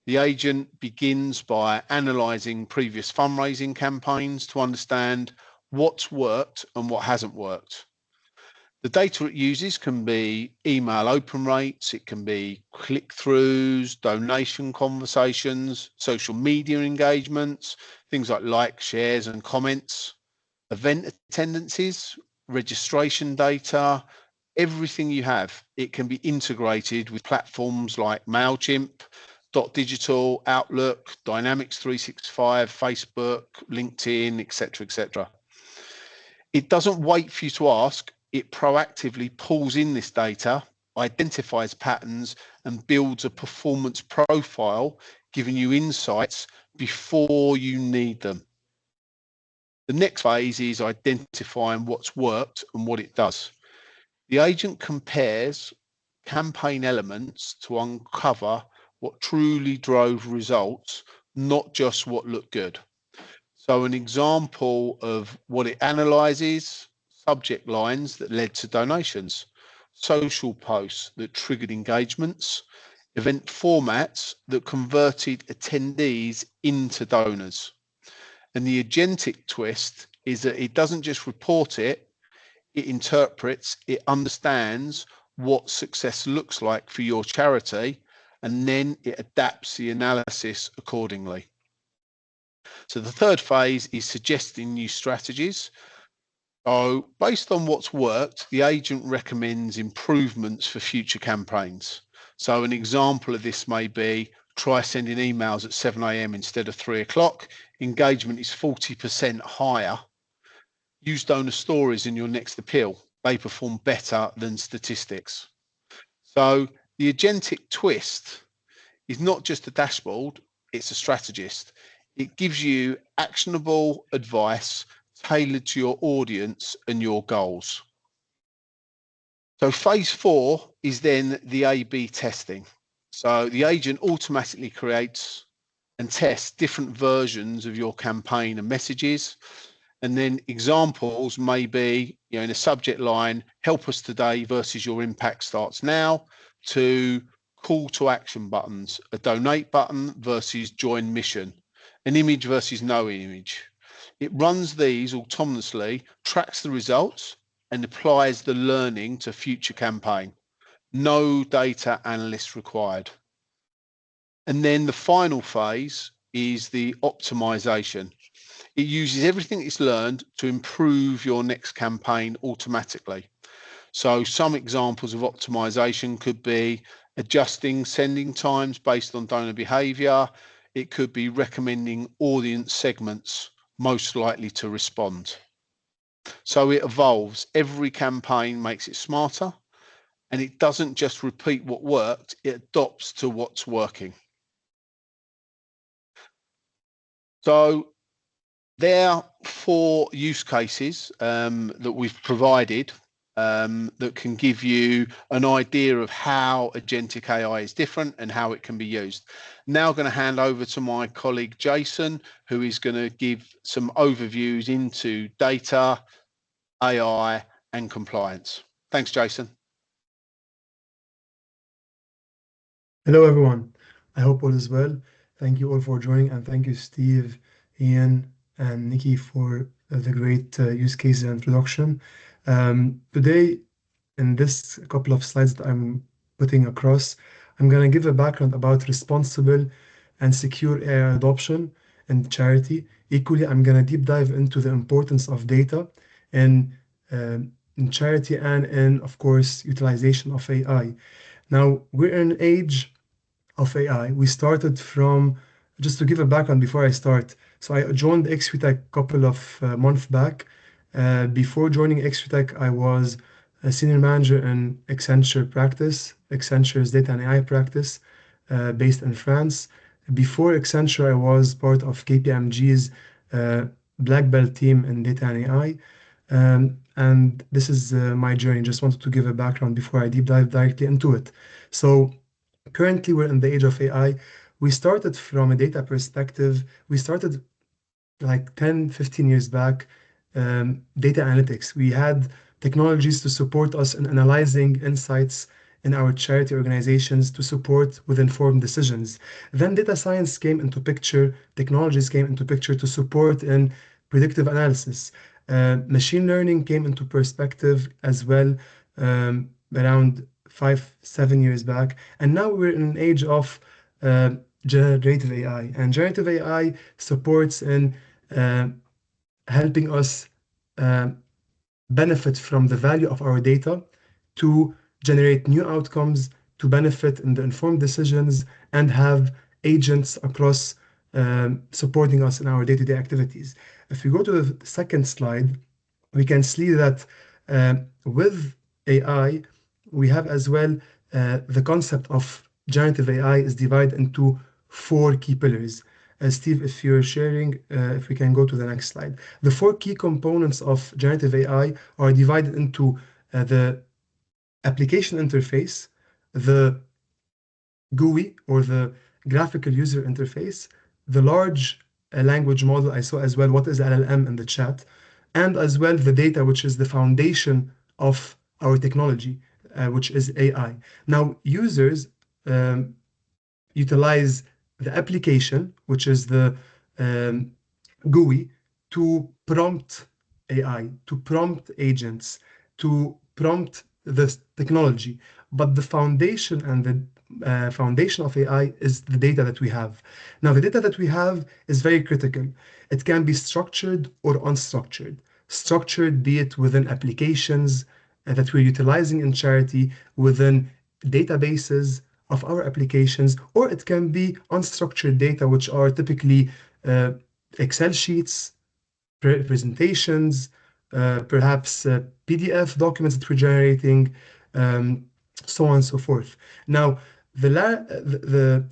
The agent begins by analysing previous fundraising campaigns to understand what's worked and what hasn't worked. The data it uses can be email open rates, it can be click-throughs, donation conversations, social media engagements, things like likes, shares and comments, event attendances, registration data, everything you have. It can be integrated with platforms like MailChimp, Digital, Outlook, Dynamics 365, Facebook, LinkedIn, etc., etc. It doesn't wait for you to ask. It proactively pulls in this data, identifies patterns, and builds a performance profile, giving you insights before you need them. The next phase is identifying what's worked and what it does. The agent compares campaign elements to uncover what truly drove results, not just what looked good. So an example of what it analyzes: subject lines that led to donations, social posts that triggered engagements, event formats that converted attendees into donors. And the agentic twist is that it doesn't just report it, it interprets, it understands what success looks like for your charity, and then it adapts the analysis accordingly. So the third phase is suggesting new strategies. So based on what's worked, the agent recommends improvements for future campaigns. So an example of this may be try sending emails at 7 a.m. instead of 3 o'clock. Engagement is 40% higher. Use donor stories in your next appeal. They perform better than statistics. So the agentic twist is not just a dashboard, it's a strategist. It gives you actionable advice tailored to your audience and your goals. So phase 4 is then the A/B testing. So the agent automatically creates and tests different versions of your campaign and messages. And then examples may be, in a subject line, help us today versus your impact starts now, to call to action buttons, a donate button versus join mission, an image versus no image. It runs these autonomously, tracks the results, and applies the learning to future campaign. No data analyst required. And then the final phase is the optimization. It uses everything it's learned to improve your next campaign automatically. So some examples of optimization could be adjusting sending times based on donor behavior. It could be recommending audience segments most likely to respond. So it evolves. Every campaign makes it smarter, and it doesn't just repeat what worked, it adopts to what's working. So there are 4 use cases that we've provided that can give you an idea of how agentic AI is different and how it can be used. Now I'm going to hand over to my colleague Jason, who is going to give some overviews into data, AI, and compliance. Thanks, Jason. Hello, everyone. I hope all is well. Thank you all for joining, and thank you, Steve, Ian, and Nikki for the great use case and introduction. Today, in this couple of slides that I'm putting across, I'm going to give a background about responsible and secure AI adoption in charity. Equally, I'm going to deep dive into the importance of data in charity and in, of course, utilization of AI. Now, we're in an age of AI. We started from, just to give a background before I start. So I joined Exfitech a couple of months back. Before joining Exfitech, I was a senior manager in Accenture practice, Accenture's data and AI practice, based in France. Before Accenture, I was part of KPMG's black belt team in data and AI. And this is my journey. Just wanted to give a background before I deep dive directly into it. So currently, we're in the age of AI. We started from a data perspective. We started like 10, 15 years back, data analytics. We had technologies to support us in analyzing insights in our charity organizations to support with informed decisions. Then data science came into picture, technologies came into picture to support in predictive analysis. Machine learning came into perspective as well, around 5, 7 years back. And now we're in an age of generative AI. And generative AI supports in helping us benefit from the value of our data to generate new outcomes, to benefit in the informed decisions, and have agents across supporting us in our day-to-day activities. If we go to the second slide, we can see that with AI, we have as well the concept of generative AI is divided into 4 key pillars. Steve, if you're sharing, if we can go to the next slide. The 4 key components of generative AI are divided into the application interface, the GUI or the graphical user interface, the large language model. I saw as well what is LLM in the chat, and as well the data, which is the foundation of our technology, which is AI. Now, users utilize the application, which is the GUI, to prompt AI, to prompt agents, to prompt the technology. But the foundation and the foundation of AI is the data that we have. Now, the data that we have is very critical. It can be structured or unstructured. Structured, be it within applications that we're utilizing in charity, within databases of our applications, or it can be unstructured data, which are typically Excel sheets, presentations, perhaps PDF documents that we're generating, so on and so forth. Now, the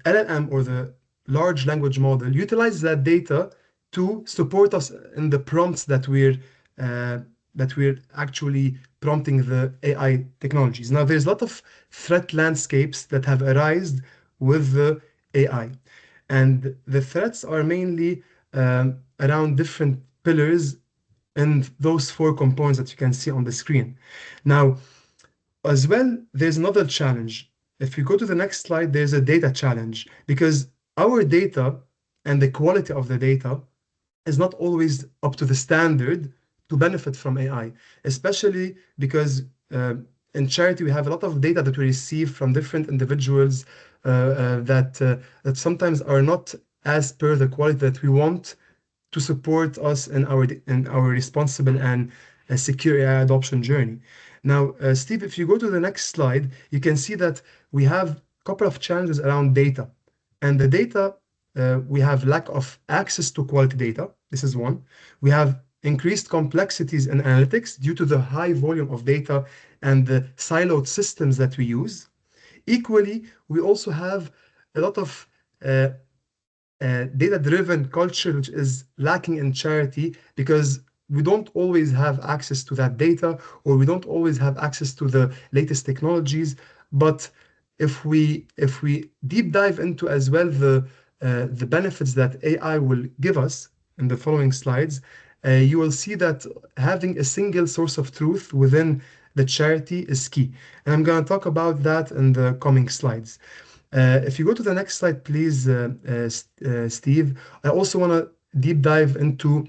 LLM or the large language model utilizes that data to support us in the prompts that we're actually prompting the AI technologies. Now, there's a lot of threat landscapes that have arisen with the AI. And the threats are mainly around different pillars in those 4 components that you can see on the screen. Now, as well, there's another challenge. If you go to the next slide, there's a data challenge, because our data and the quality of the data is not always up to the standard to benefit from AI, especially because in charity we have a lot of data that we receive from different individuals that sometimes are not as per the quality that we want to support us in our responsible and secure AI adoption journey. Now, Steve, if you go to the next slide, you can see that we have a couple of challenges around data. And the data, we have lack of access to quality data. This is one. We have increased complexities in analytics due to the high volume of data and the siloed systems that we use. Equally, we also have a lot of data-driven culture, which is lacking in charity, because we don't always have access to that data, or we don't always have access to the latest technologies. But if we deep dive into as well the benefits that AI will give us in the following slides, you will see that having a single source of truth within the charity is key. And I'm going to talk about that in the coming slides. If you go to the next slide, please, Steve, I also want to deep dive into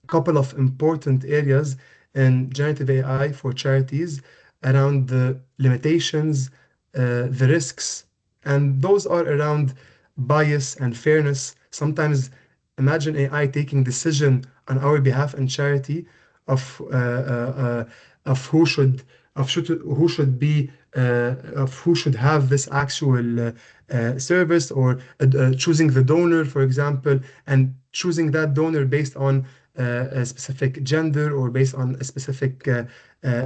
a couple of important areas in generative AI for charities around the limitations, the risks, and those are around bias and fairness. Sometimes imagine AI taking decision on our behalf in charity of who should of who should be of who should have this actual service, or choosing the donor, for example, and choosing that donor based on a specific gender or based on a specific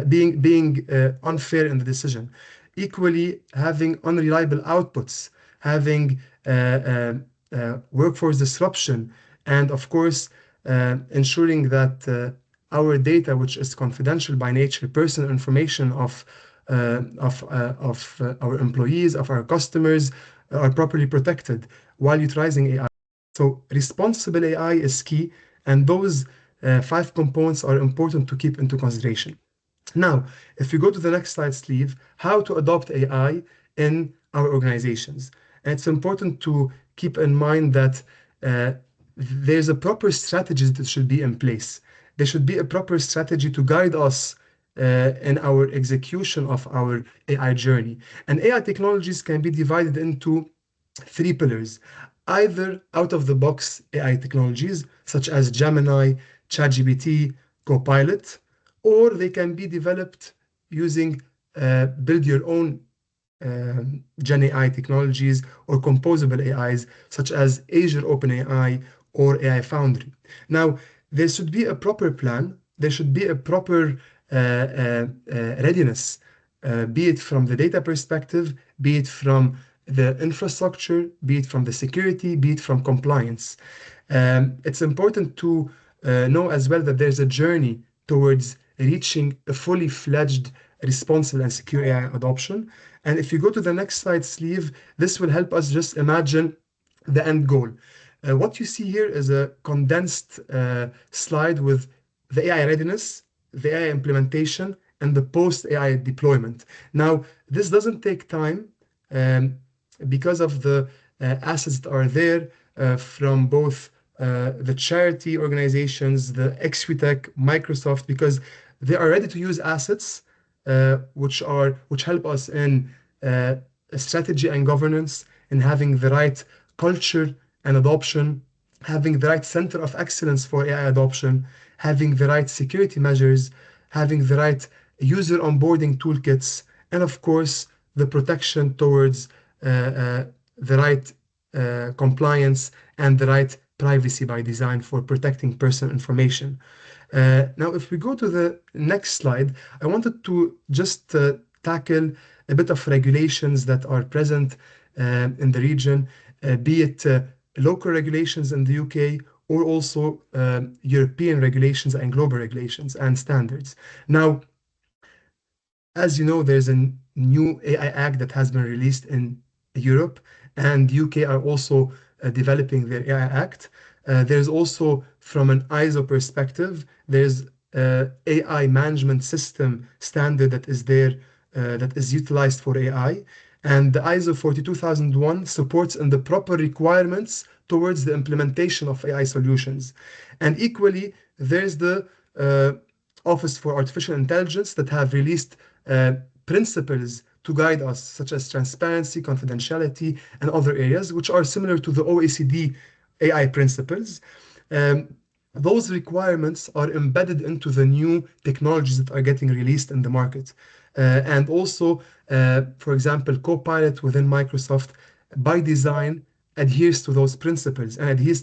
being unfair in the decision. Equally, having unreliable outputs, having workforce disruption, and of course, ensuring that our data, which is confidential by nature, personal information of our employees, of our customers, are properly protected while utilizing AI. So responsible AI is key, and those 5 components are important to keep into consideration. Now, if we go to the next slide, Steve, how to adopt AI in our organizations. And it's important to keep in mind that there's a proper strategy that should be in place. There should be a proper strategy to guide us in our execution of our AI journey. And AI technologies can be divided into 3 pillars. Either out-of-the-box AI technologies, such as Gemini, ChatGPT, Copilot, or they can be developed using build your own Gen AI technologies or composable AIs, such as Azure OpenAI or AI Foundry. Now, there should be a proper plan. There should be a proper readiness, be it from the data perspective, be it from the infrastructure, be it from the security, be it from compliance. It's important to know as well that there's a journey towards reaching a fully fledged, responsible, and secure AI adoption. And if you go to the next slide, Sleeve, this will help us just imagine the end goal. What you see here is a condensed slide with the AI readiness, the AI implementation, and the post-AI deployment. Now, this doesn't take time because of the assets that are there from both the charity organizations, the Equitech, Microsoft, because they are ready to use assets which help us in strategy and governance, in having the right culture and adoption, having the right center of excellence for AI adoption, having the right security measures, having the right user onboarding toolkits, and of course, the protection towards the right compliance and the right privacy by design for protecting personal information. Now, if we go to the next slide, I wanted to just tackle a bit of regulations that are present in the region, be it local regulations in the UK or also European regulations and global regulations and standards. Now, as you know, there's a new AI Act that has been released in Europe, and UK are also developing their AI Act. There's also, from an ISO perspective, there's AI management system standard that is there, that is utilized for AI. And the ISO 42001 supports in the proper requirements towards the implementation of AI solutions. And equally, there's the Office for Artificial Intelligence that have released principles to guide us, such as transparency, confidentiality, and other areas, which are similar to the OECD AI principles. Those requirements are embedded into the new technologies that are getting released in the market. And also, for example, Copilot within Microsoft, by design, adheres to those principles and adheres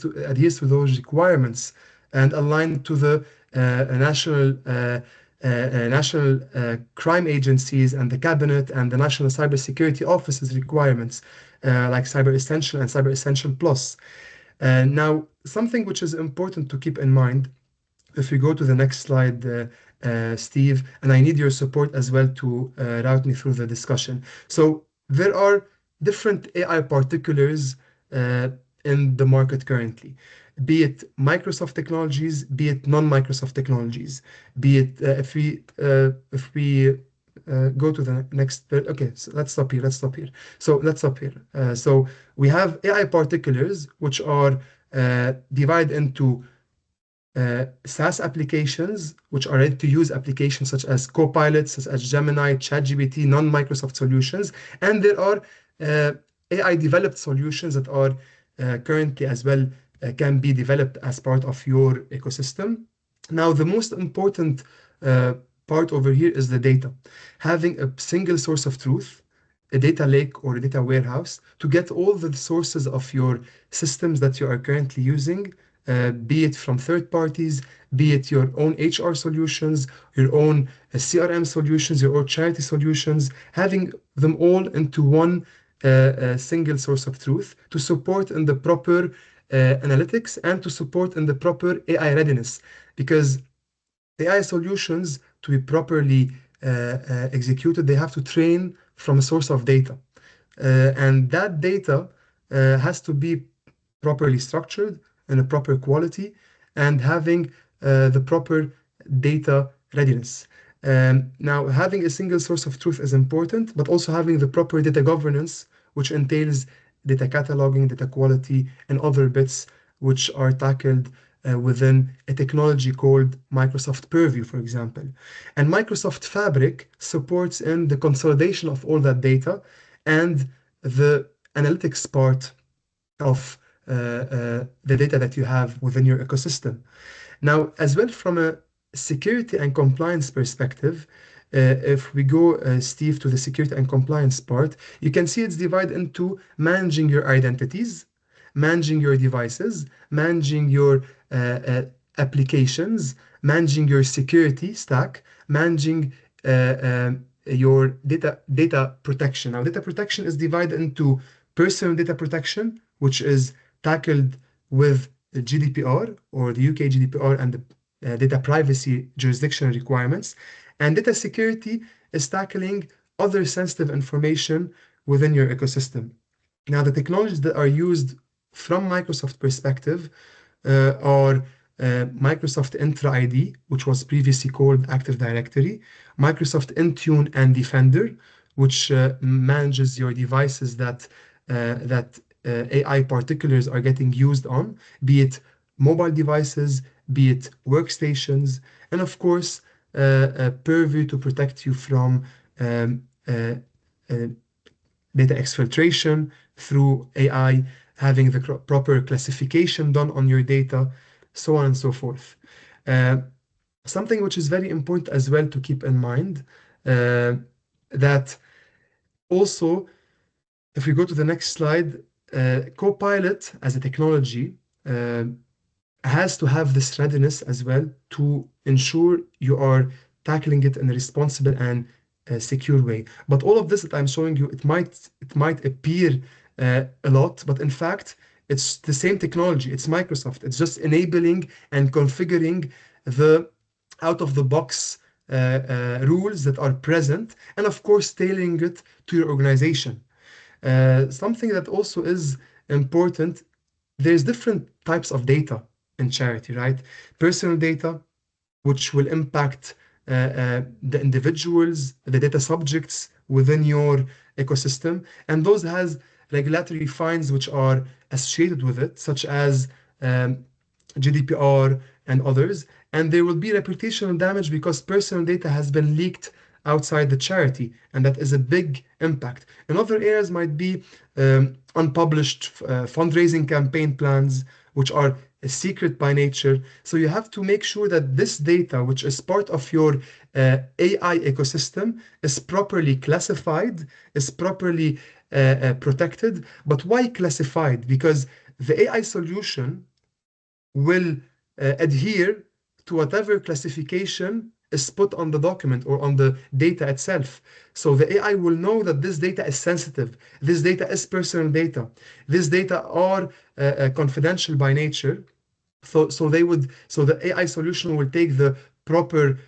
to those requirements and aligned to the national crime agencies and the cabinet and the National Cybersecurity Office's requirements, like Cyber Essential and Cyber Essential Plus. Now, something which is important to keep in mind, if we go to the next slide, Steve, and I need your support as well to route me through the discussion. So there are different AI particulars in the market currently, be it Microsoft technologies, be it non-Microsoft technologies, be it if we go to the next, okay, so let's stop here. So we have AI particulars, which are divided into SaaS applications, which are ready-to-use applications such as Copilot, such as Gemini, ChatGPT, non-Microsoft solutions, and there are AI-developed solutions that are currently as well can be developed as part of your ecosystem. Now, the most important part over here is the data. Having a single source of truth, a data lake or a data warehouse to get all the sources of your systems that you are currently using, be it from third parties, be it your own HR solutions, your own CRM solutions, your own charity solutions, having them all into one single source of truth to support in the proper analytics and to support in the proper AI readiness. Because AI solutions, to be properly executed, they have to train from a source of data. And that data has to be properly structured in a proper quality and having the proper data readiness. Now, having a single source of truth is important, but also having the proper data governance, which entails data cataloging, data quality, and other bits which are tackled within a technology called Microsoft Purview, for example. And Microsoft Fabric supports in the consolidation of all that data and the analytics part of the data that you have within your ecosystem. Now, as well from a security and compliance perspective, if we go, Steve, to the security and compliance part, you can see it's divided into managing your identities, managing your devices, managing your applications, managing your security stack, managing your data protection. Now, data protection is divided into personal data protection, which is tackled with the GDPR or the UK GDPR and the data privacy jurisdiction requirements. And data security is tackling other sensitive information within your ecosystem. Now, the technologies that are used from Microsoft perspective are Microsoft Entra ID, which was previously called Active Directory, Microsoft Intune and Defender, which manages your devices that AI particulars are getting used on, be it mobile devices, be it workstations, and of course, Purview to protect you from data exfiltration through AI, having the proper classification done on your data, so on and so forth. Something which is very important as well to keep in mind, that also, if we go to the next slide, Copilot as a technology has to have this readiness as well to ensure you are tackling it in a responsible and secure way. But all of this that I'm showing you, it might appear a lot, but in fact, it's the same technology. It's Microsoft. It's just enabling and configuring the out-of-the-box rules that are present, and of course, tailoring it to your organization. Something that also is important, there's different types of data in charity, right? Personal data, which will impact the individuals, the data subjects within your ecosystem, and those has regulatory fines which are associated with it, such as GDPR and others, and there will be reputational damage because personal data has been leaked outside the charity, and that is a big impact. And other areas might be unpublished fundraising campaign plans, which are a secret by nature. So you have to make sure that this data, which is part of your AI ecosystem, is properly classified, is properly protected. But why classified? Because the AI solution will adhere to whatever classification is put on the document or on the data itself. So the AI will know that this data is sensitive, this data is personal data, this data are confidential by nature. So the AI solution will take the proper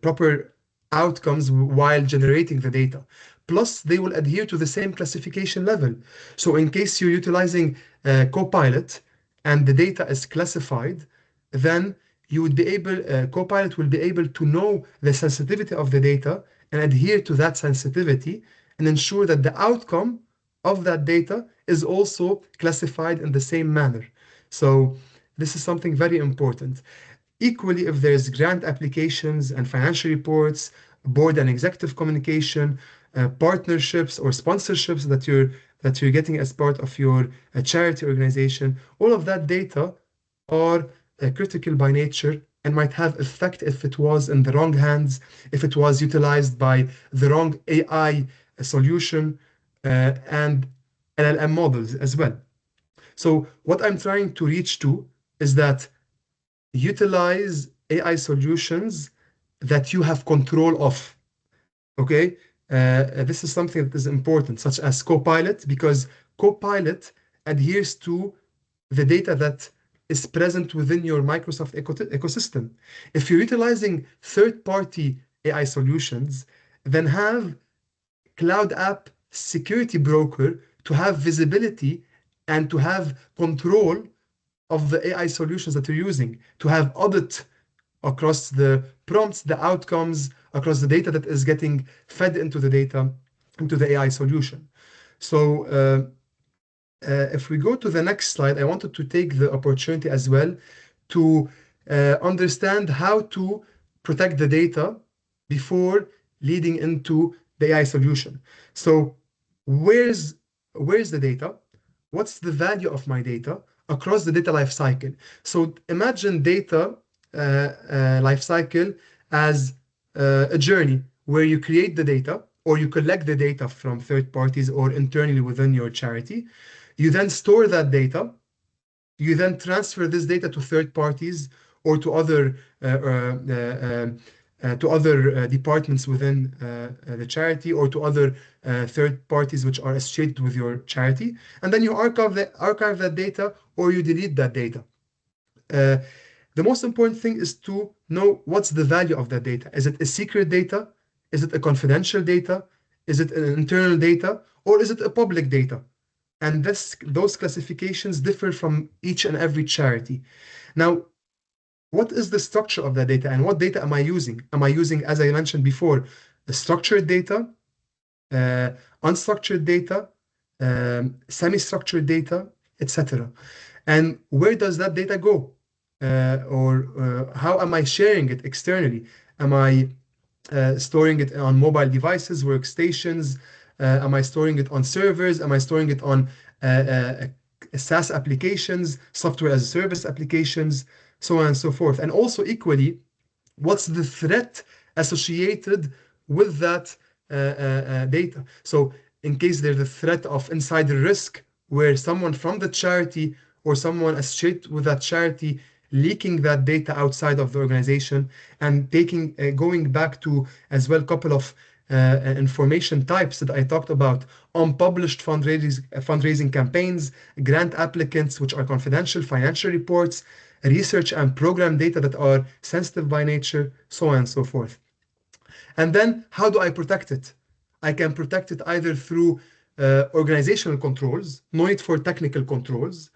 proper outcomes while generating the data. Plus, they will adhere to the same classification level. So in case you're utilizing Copilot and the data is classified, then you would be able, Copilot will be able to know the sensitivity of the data and adhere to that sensitivity and ensure that the outcome of that data is also classified in the same manner. So this is something very important. Equally, if there's grant applications and financial reports, board and executive communication, partnerships or sponsorships that you're getting as part of your charity organization, all of that data are critical by nature and might have effect if it was in the wrong hands, if it was utilized by the wrong AI solution and LLM models as well. So what I'm trying to reach to is that utilize AI solutions that you have control of. Okay, this is something that is important, such as Copilot, because Copilot adheres to the data that is present within your Microsoft ecosystem. If you're utilizing third-party AI solutions, then have Cloud App Security Broker to have visibility and to have control of the AI solutions that you're using, to have audit across the prompts, the outcomes, across the data that is getting fed into the data, into the AI solution. So if we go to the next slide, I wanted to take the opportunity as well to understand how to protect the data before leading into the AI solution. So where's the data? What's the value of my data across the data lifecycle? So imagine data lifecycle as a journey where you create the data or you collect the data from third parties or internally within your charity. You then store that data. You then transfer this data to third parties or to other departments within the charity or to other third parties which are associated with your charity, and then you archive that data or you delete that data. The most important thing is to know what's the value of that data. Is it a secret data? Is it a confidential data? Is it an internal data? Or is it a public data? And those classifications differ from each and every charity. Now, what is the structure of that data and what data am I using? Am I using, as I mentioned before, the structured data, unstructured data, semi-structured data, etc.? And where does that data go? Or how am I sharing it externally? Am I storing it on mobile devices, workstations? Am I storing it on servers? Am I storing it on SaaS applications, software as a service applications, so on and so forth? And also equally, what's the threat associated with that data? So in case there's a threat of insider risk, where someone from the charity or someone associated with that charity leaking that data outside of the organization and going back to as well a couple of information types that I talked about, unpublished fundraising campaigns, grant applicants, which are confidential, financial reports, research and program data that are sensitive by nature, so on and so forth. And then how do I protect it? I can protect it either through organizational controls, no need for technical controls.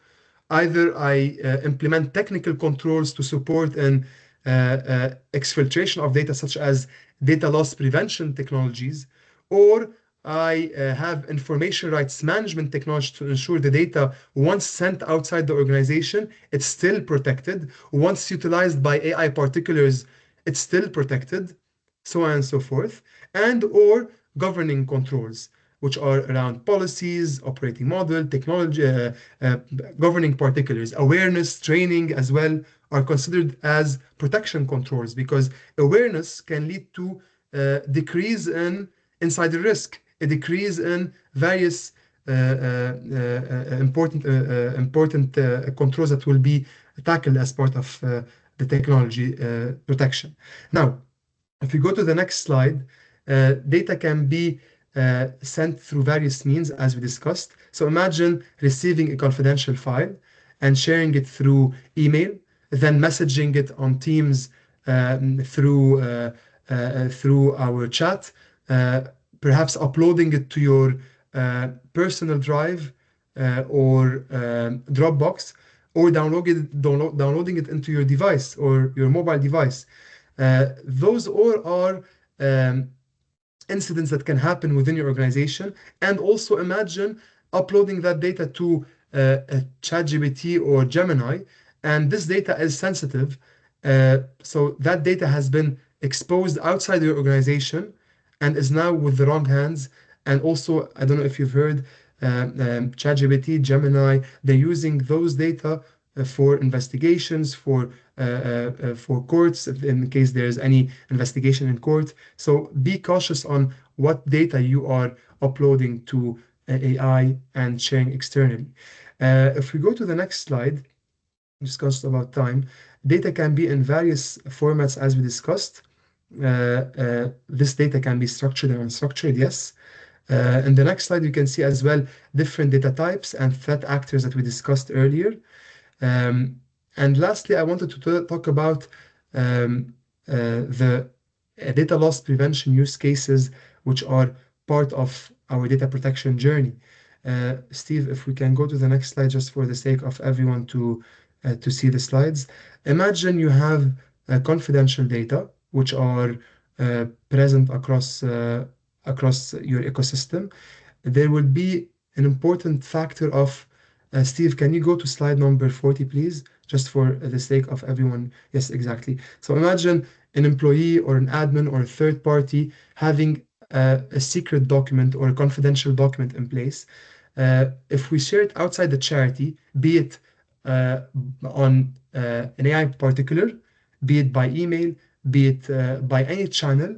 Either I implement technical controls to support an exfiltration of data, such as data loss prevention technologies, or I have information rights management technology to ensure the data, once sent outside the organization, it's still protected. Once utilized by AI particulars, it's still protected, so on and so forth. And or governing controls, which are around policies, operating model, technology, governing particulars. Awareness, training as well are considered as protection controls, because awareness can lead to decrease in insider risk, a decrease in various important controls that will be tackled as part of the technology protection. Now, if you go to the next slide, data can be sent through various means, as we discussed. So imagine receiving a confidential file and sharing it through email, then messaging it on Teams through our chat, perhaps uploading it to your personal drive or Dropbox, or downloading it into your device or your mobile device. Those all are incidents that can happen within your organization. And also imagine uploading that data to ChatGPT or Gemini, and this data is sensitive. So that data has been exposed outside your organization and is now with the wrong hands. And also, I don't know if you've heard, ChatGPT, Gemini, they're using those data for investigations, for courts, in case there's any investigation in court. So be cautious on what data you are uploading to AI and sharing externally. If we go to the next slide, discussed about time, data can be in various formats as we discussed. This data can be structured and unstructured, yes. In the next slide, you can see as well different data types and threat actors that we discussed earlier. And lastly, I wanted to talk about the data loss prevention use cases, which are part of our data protection journey. Steve, if we can go to the next slide, just for the sake of everyone to see the slides. Imagine you have confidential data, which are present across your ecosystem. There will be an important factor of Steve, can you go to slide number 40, please? Just for the sake of everyone. Yes, exactly. So imagine an employee or an admin or a third party having a secret document or a confidential document in place. If we share it outside the charity, be it on an AI particular, be it by email, be it by any channel,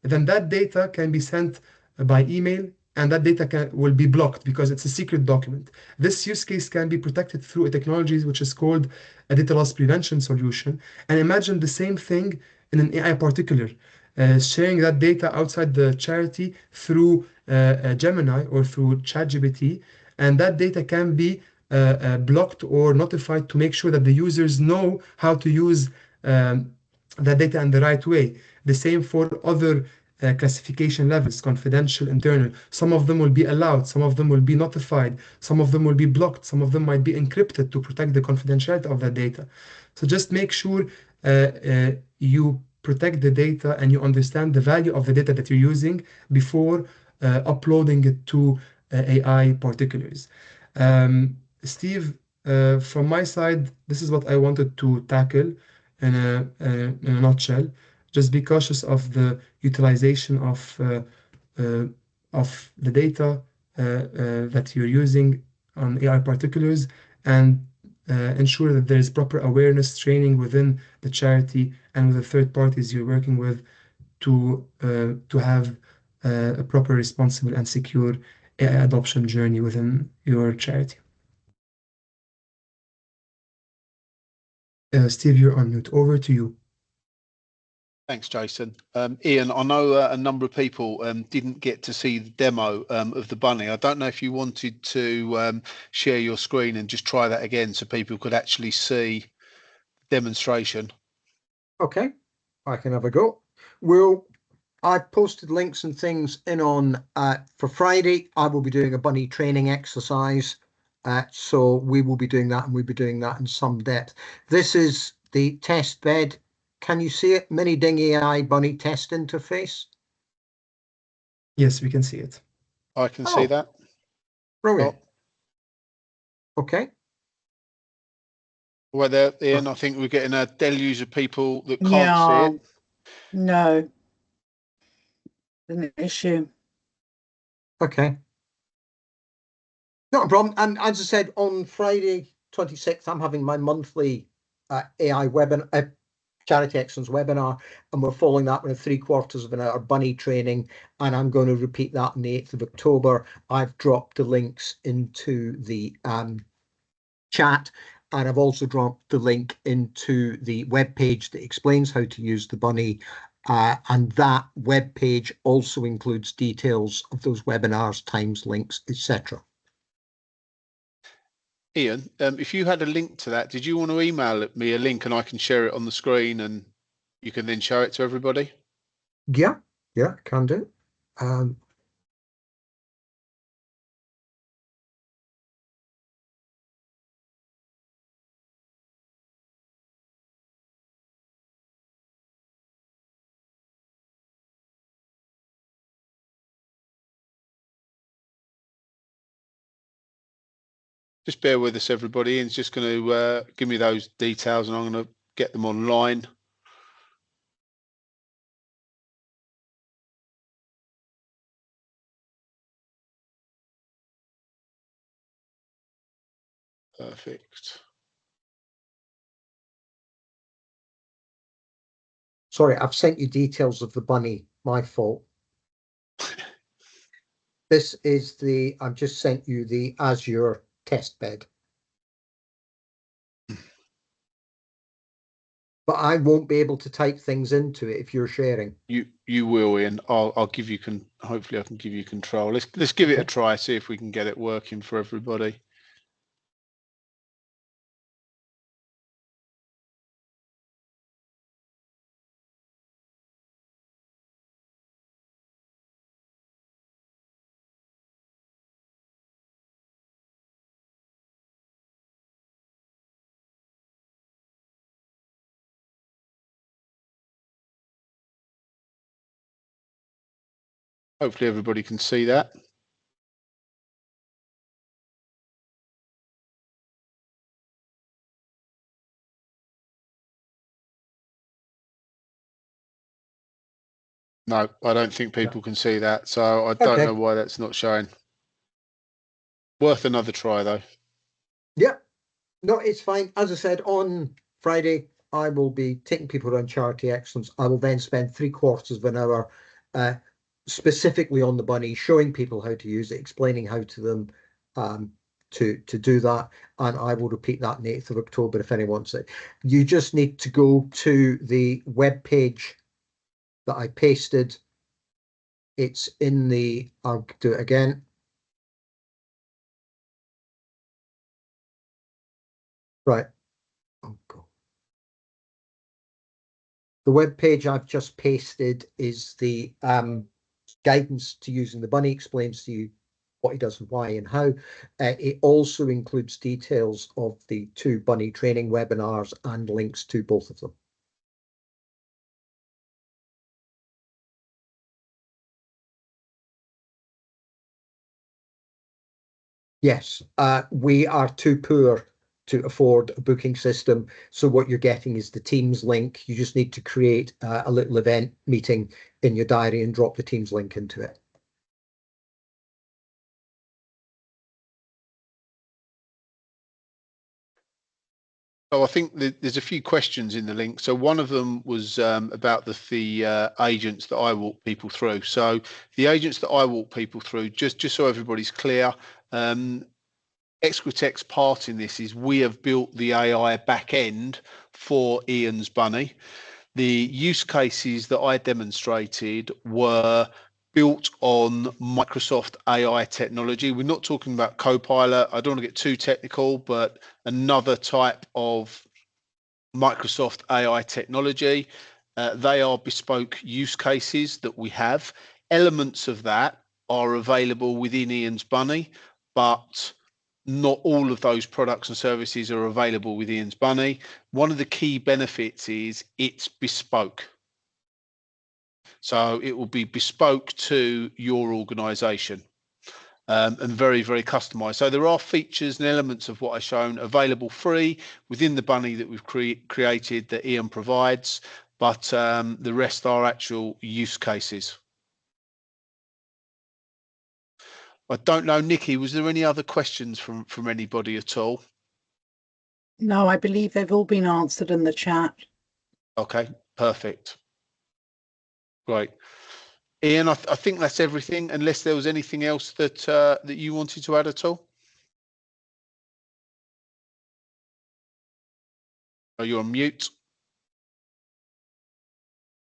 then that data can be sent by email, and that data will be blocked because it's a secret document. This use case can be protected through a technology which is called a data loss prevention solution. And imagine the same thing in an AI particular, sharing that data outside the charity through Gemini or through ChatGPT, and that data can be blocked or notified to make sure that the users know how to use that data in the right way. The same for other classification levels, confidential, internal. Some of them will be allowed, some of them will be notified, some of them will be blocked, some of them might be encrypted to protect the confidentiality of that data. So just make sure you protect the data and you understand the value of the data that you're using before uploading it to AI particulars. Steve, from my side, this is what I wanted to tackle in a nutshell. Just be cautious of the utilization of the data that you're using on AI particulars, and ensure that there is proper awareness training within the charity and with the third parties you're working with to have a proper, responsible, and secure AI adoption journey within your charity. Steve, you're on mute. Over to you. Thanks, Jason. Ian, I know a number of people didn't get to see the demo of the bunny. I don't know if you wanted to share your screen and just try that again so people could actually see the demonstration. Okay, I can have a go. I've posted links and things in on for Friday. I will be doing a bunny training exercise. So we will be doing that, and we'll be doing that in some depth. This is the test bed. Can you see it? Mini Ding AI bunny test interface. Yes, we can see it. I can see that. Brilliant. Okay. Well, there, Ian, I think we're getting a deluge of people that can't see it. No. An issue. Okay. Not a problem. And as I said, on Friday 26th, I'm having my monthly AI webinar, Charity Excellence webinar, and we're following that with a 3/4 of an hour bunny training, and I'm going to repeat that on the 8th of October. I've dropped the links into the chat, and I've also dropped the link into the web page that explains how to use the bunny, and that web page also includes details of those webinars, times, links, etc. Ian, if you had a link to that, did you want to email me a link and I can share it on the screen and you can then show it to everybody? Yeah, can do. Just bear with us, everybody. Ian's just going to give me those details and I'm going to get them online. Perfect. Sorry, I've sent you details of the bunny. My fault. This is I've just sent you the Azure test bed. But I won't be able to type things into it if you're sharing. You will, Ian. I'll give you hopefully I can give you control. Let's give it a try, see if we can get it working for everybody. Hopefully everybody can see that. No, I don't think people can see that, so I don't know why that's not showing. Worth another try, though. Yeah, no, it's fine. As I said, on Friday, I will be taking people around Charity Excellence. I will then spend 3/4 of an hour specifically on the bunny, showing people how to use it, explaining how to them to do that. And I will repeat that on the 8th of October if anyone wants it. You just need to go to the web page that I pasted. It's in I'll do it again. Right. Oh, God. The web page I've just pasted is the guidance to using the bunny, explains to you what he does and why and how. It also includes details of the 2 bunny training webinars and links to both of them. Yes, we are too poor to afford a booking system. So what you're getting is the Teams link. You just need to create a little event meeting in your diary and drop the Teams link into it. Oh, I think there's a few questions in the link. So one of them was about the agents that I walk people through. So the agents that I walk people through, just so everybody's clear, Exquitec's part in this is we have built the AI back end for Ian's bunny. The use cases that I demonstrated were built on Microsoft AI technology. We're not talking about Copilot. I don't want to get too technical, but another type of Microsoft AI technology. They are bespoke use cases that we have. Elements of that are available within Ian's bunny, but not all of those products and services are available with Ian's bunny. One of the key benefits is it's bespoke. So it will be bespoke to your organization and very, very customized. So there are features and elements of what I've shown available free within the bunny that we've created that Ian provides, but the rest are actual use cases. I don't know, Nikki, was there any other questions from anybody at all? No, I believe they've all been answered in the chat. Okay, perfect. Great. Ian, I think that's everything, unless there was anything else that that you wanted to add at all. Are you on mute?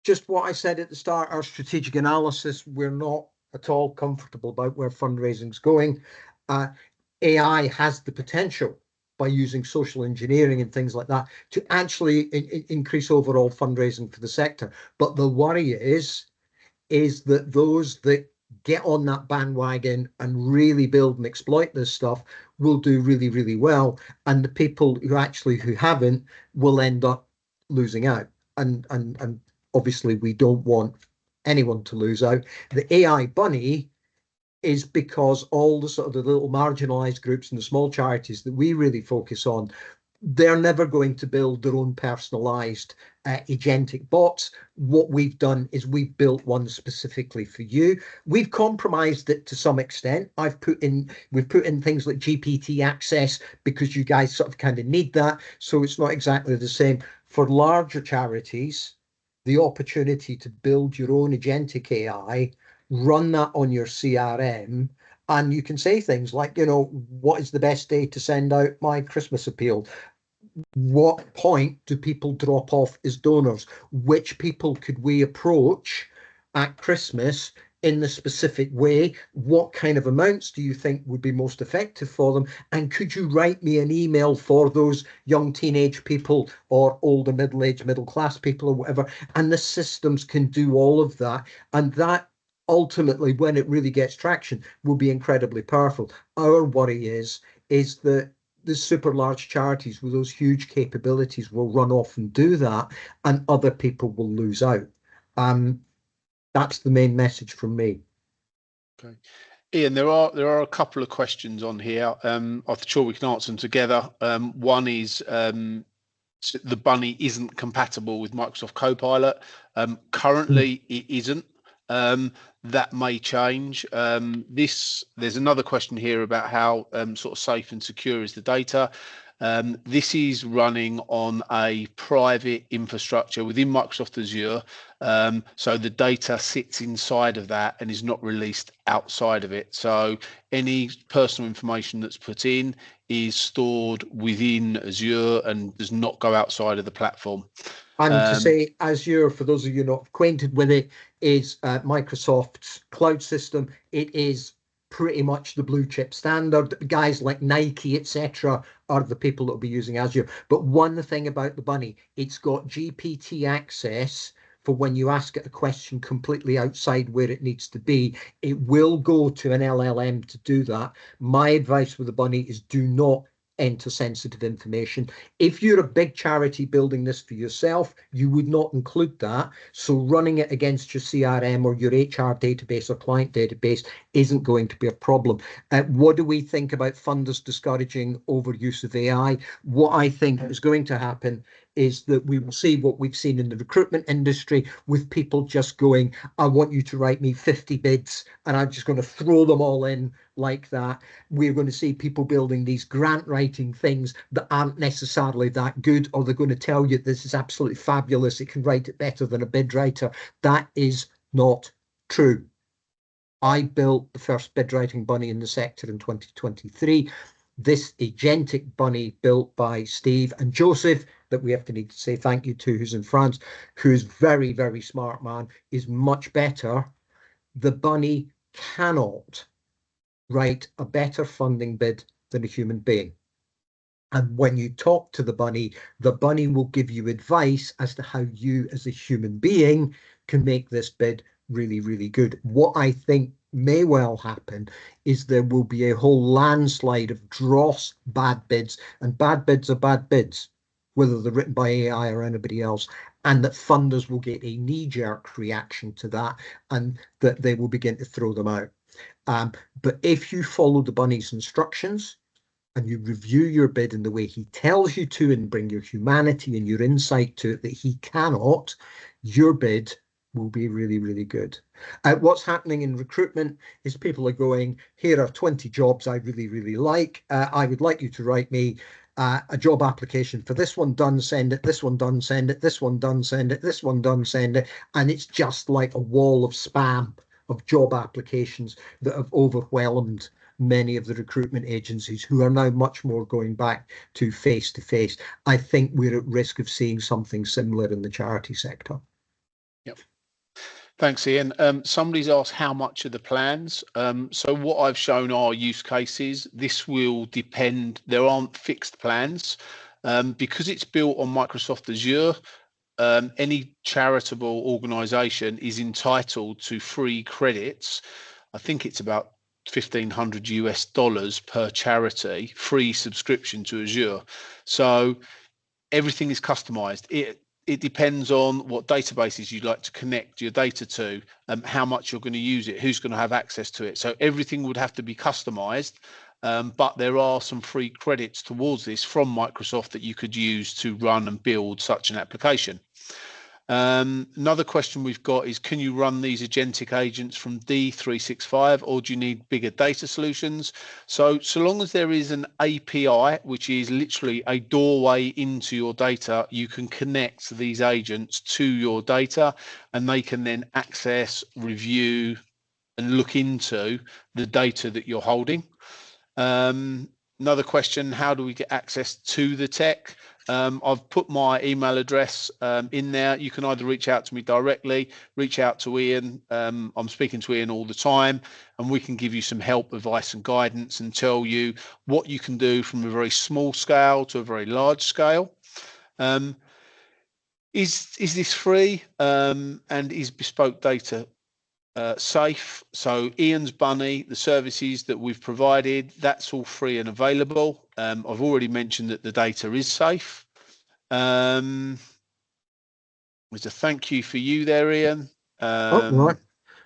Just what I said at the start, our strategic analysis, we're not at all comfortable about where fundraising's going. AI has the potential, by using social engineering and things like that, to actually increase overall fundraising for the sector. But the worry is that those that get on that bandwagon and really build and exploit this stuff will do really, really well. And the people who haven't will end up losing out. And obviously we don't want anyone to lose out. The AI bunny is because all the sort of the little marginalized groups and the small charities that we really focus on, they're never going to build their own personalized agentic bots. What we've done is we've built one specifically for you. We've compromised it to some extent. We've put in things like GPT access because you guys sort of kind of need that. So it's not exactly the same. For larger charities, the opportunity to build your own agentic AI, run that on your CRM, and you can say things like, you know, what is the best day to send out my Christmas appeal? What point do people drop off as donors? Which people could we approach at Christmas in the specific way? What kind of amounts do you think would be most effective for them? And could you write me an email for those young teenage people or older middle-aged middle-class people or whatever? And the systems can do all of that. And that ultimately, when it really gets traction, will be incredibly powerful. Our worry is that the super large charities with those huge capabilities will run off and do that, and other people will lose out. That's the main message from me. Okay, Ian, there are a couple of questions on here. I'm sure we can answer them together. One is the bunny isn't compatible with Microsoft Copilot. Currently, it isn't. That may change. There's another question here about how sort of safe and secure is the data. This is running on a private infrastructure within Microsoft Azure. So the data sits inside of that and is not released outside of it. So any personal information that's put in is stored within Azure and does not go outside of the platform. And to say Azure, for those of you not acquainted with it, is Microsoft's cloud system. It is pretty much the blue chip standard. Guys like Nike, etc., are the people that will be using Azure. But one thing about the bunny, it's got GPT access for when you ask it a question completely outside where it needs to be. It will go to an LLM to do that. My advice with the bunny is do not enter sensitive information. If you're a big charity building this for yourself, you would not include that. So running it against your CRM or your HR database or client database isn't going to be a problem. What do we think about funders discouraging overuse of AI? What I think is going to happen is that we will see what we've seen in the recruitment industry with people just going, I want you to write me 50 bids and I'm just going to throw them all in like that. We're going to see people building these grant writing things that aren't necessarily that good, or they're going to tell you this is absolutely fabulous, it can write it better than a bid writer. That is not true. I built the first bid writing bunny in the sector in 2023. This agentic bunny built by Steve and Joseph, that we have to need to say thank you to, who's in France, who's very, very smart man, is much better. The bunny cannot write a better funding bid than a human being. And when you talk to the bunny will give you advice as to how you as a human being can make this bid really, really good. What I think may well happen is there will be a whole landslide of dross bad bids, and bad bids are bad bids, whether they're written by AI or anybody else, and that funders will get a knee-jerk reaction to that, and that they will begin to throw them out. But if you follow the bunny's instructions and you review your bid in the way he tells you to and bring your humanity and your insight to it that he cannot, your bid will be really, really good. What's happening in recruitment is people are going, here are 20 jobs I really, really like. I would like you to write me a job application for this one, done, send it, this one done, send it, this one done, send it, this one done, send it. And it's just like a wall of spam of job applications that have overwhelmed many of the recruitment agencies, who are now much more going back to face-to-face. I think we're at risk of seeing something similar in the charity sector. Yep. Thanks, Ian. Somebody's asked how much are the plans. So what I've shown are use cases. This will depend. There aren't fixed plans. Because it's built on Microsoft Azure, any charitable organization is entitled to free credits. I think it's about $1,500 US per charity, free subscription to Azure. So everything is customized. It depends on what databases you'd like to connect your data to, how much you're going to use it, who's going to have access to it. So everything would have to be customized. But there are some free credits towards this from Microsoft that you could use to run and build such an application. Another question we've got is, can you run these agentic agents from D365, or do you need bigger data solutions? So long as there is an API, which is literally a doorway into your data, you can connect these agents to your data, and they can then access, review, and look into the data that you're holding. Another question, how do we get access to the tech? I've put my email address in there. You can either reach out to me directly, reach out to Ian. I'm speaking to Ian all the time, and we can give you some help, advice and guidance, and tell you what you can do from a very small scale to a very large scale. Is this free, and is bespoke data safe? So Ian's Bunny, the services that we've provided, that's all free and available. I've already mentioned that the data is safe. There's a thank you for you there, Ian. Right.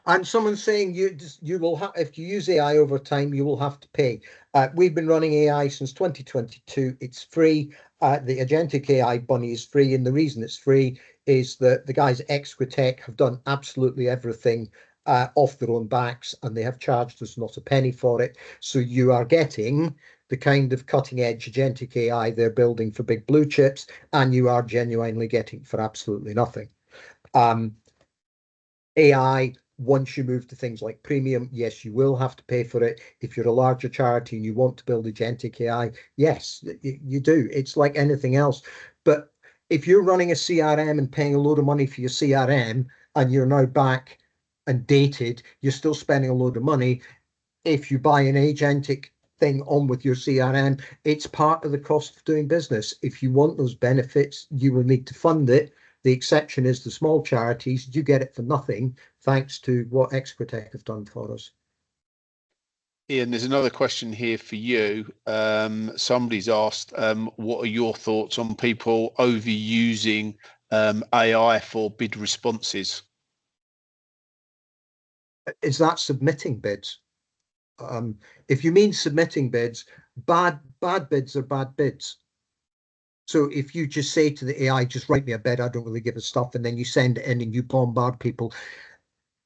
And someone's saying you will have, if you use AI over time, you will have to pay. We've been running AI since 2022. It's free. The agentic AI Bunny is free, and the reason it's free is that the guys at Exquitech have done absolutely everything off their own backs, and they have charged us not a penny for it. So you are getting the kind of cutting edge agentic AI they're building for big blue chips, and you are genuinely getting for absolutely nothing. AI, once you move to things like premium, yes, you will have to pay for it. If you're a larger charity and you want to build agentic AI, yes, you do. It's like anything else. But if you're running a CRM and paying a load of money for your CRM, and you're now back and dated, you're still spending a load of money. If you buy an agentic thing on with your CRM, it's part of the cost of doing business. If you want those benefits, you will need to fund it. The exception is the small charities. You get it for nothing, thanks to what Exquitech have done for us. Ian, there's another question here for you. Somebody's asked, what are your thoughts on people overusing AI for bid responses? Is that submitting bids? If you mean submitting bids, bad bids are bad bids. So if you just say to the AI, just write me a bid, I don't really give a stuff, and then you send it in and you bombard people,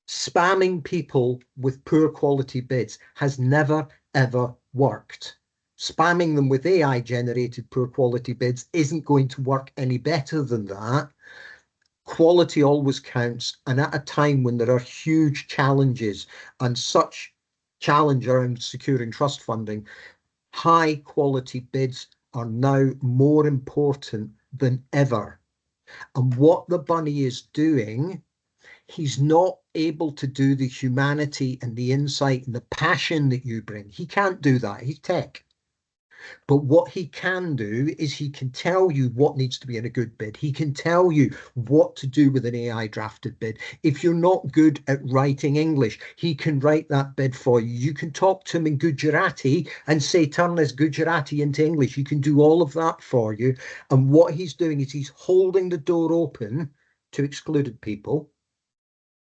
spamming people with poor quality bids has never, ever worked. Spamming them with AI generated poor quality bids isn't going to work any better than that. Quality always counts, and at a time when there are huge challenges and such challenge around securing trust funding, high quality bids are now more important than ever. And what the Bunny is doing, he's not able to do the humanity and the insight and the passion that you bring. He can't do that. He's tech. But what he can do is he can tell you what needs to be in a good bid. He can tell you what to do with an AI drafted bid. If you're not good at writing English, he can write that bid for you. You can talk to him in Gujarati and say, turn this Gujarati into English. You can do all of that for you. And what he's doing is he's holding the door open to excluded people,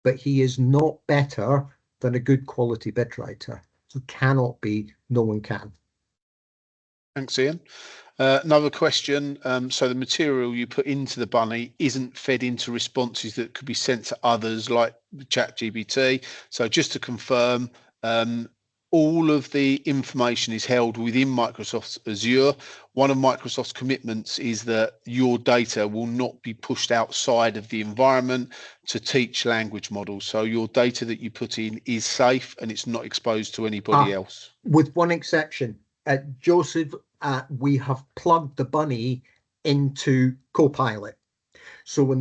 but he is not better than a good quality bid writer. He cannot be, no one can. Thanks, Ian. Another question. So the material you put into the Bunny isn't fed into responses that could be sent to others like ChatGPT. So just to confirm, all of the information is held within Microsoft Azure. One of Microsoft's commitments is that your data will not be pushed outside of the environment to teach language models. So your data that you put in is safe and it's not exposed to anybody else. With one exception. Joseph, we have plugged the Bunny into Copilot. So when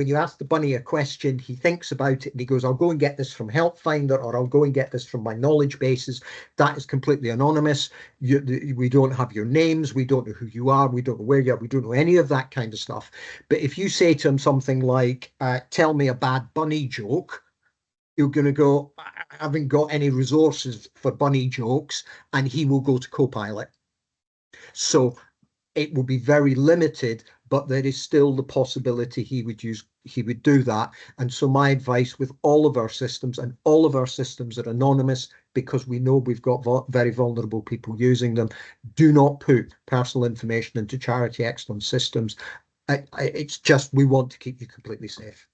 you ask the Bunny a question, he thinks about it and he goes, I'll go and get this from Help Finder, or I'll go and get this from my knowledge bases. That is completely anonymous. We don't have your names. We don't know who you are. We don't know where you are. We don't know any of that kind of stuff. But if you say to him something like, tell me a bad bunny joke, you're going to go, I haven't got any resources for bunny jokes, and he will go to Copilot. So it will be very limited, but there is still the possibility he would do that. And so my advice with all of our systems, and all of our systems are anonymous because we know we've got very vulnerable people using them, do not put personal information into Charity Excellence systems. It's just we want to keep you completely safe.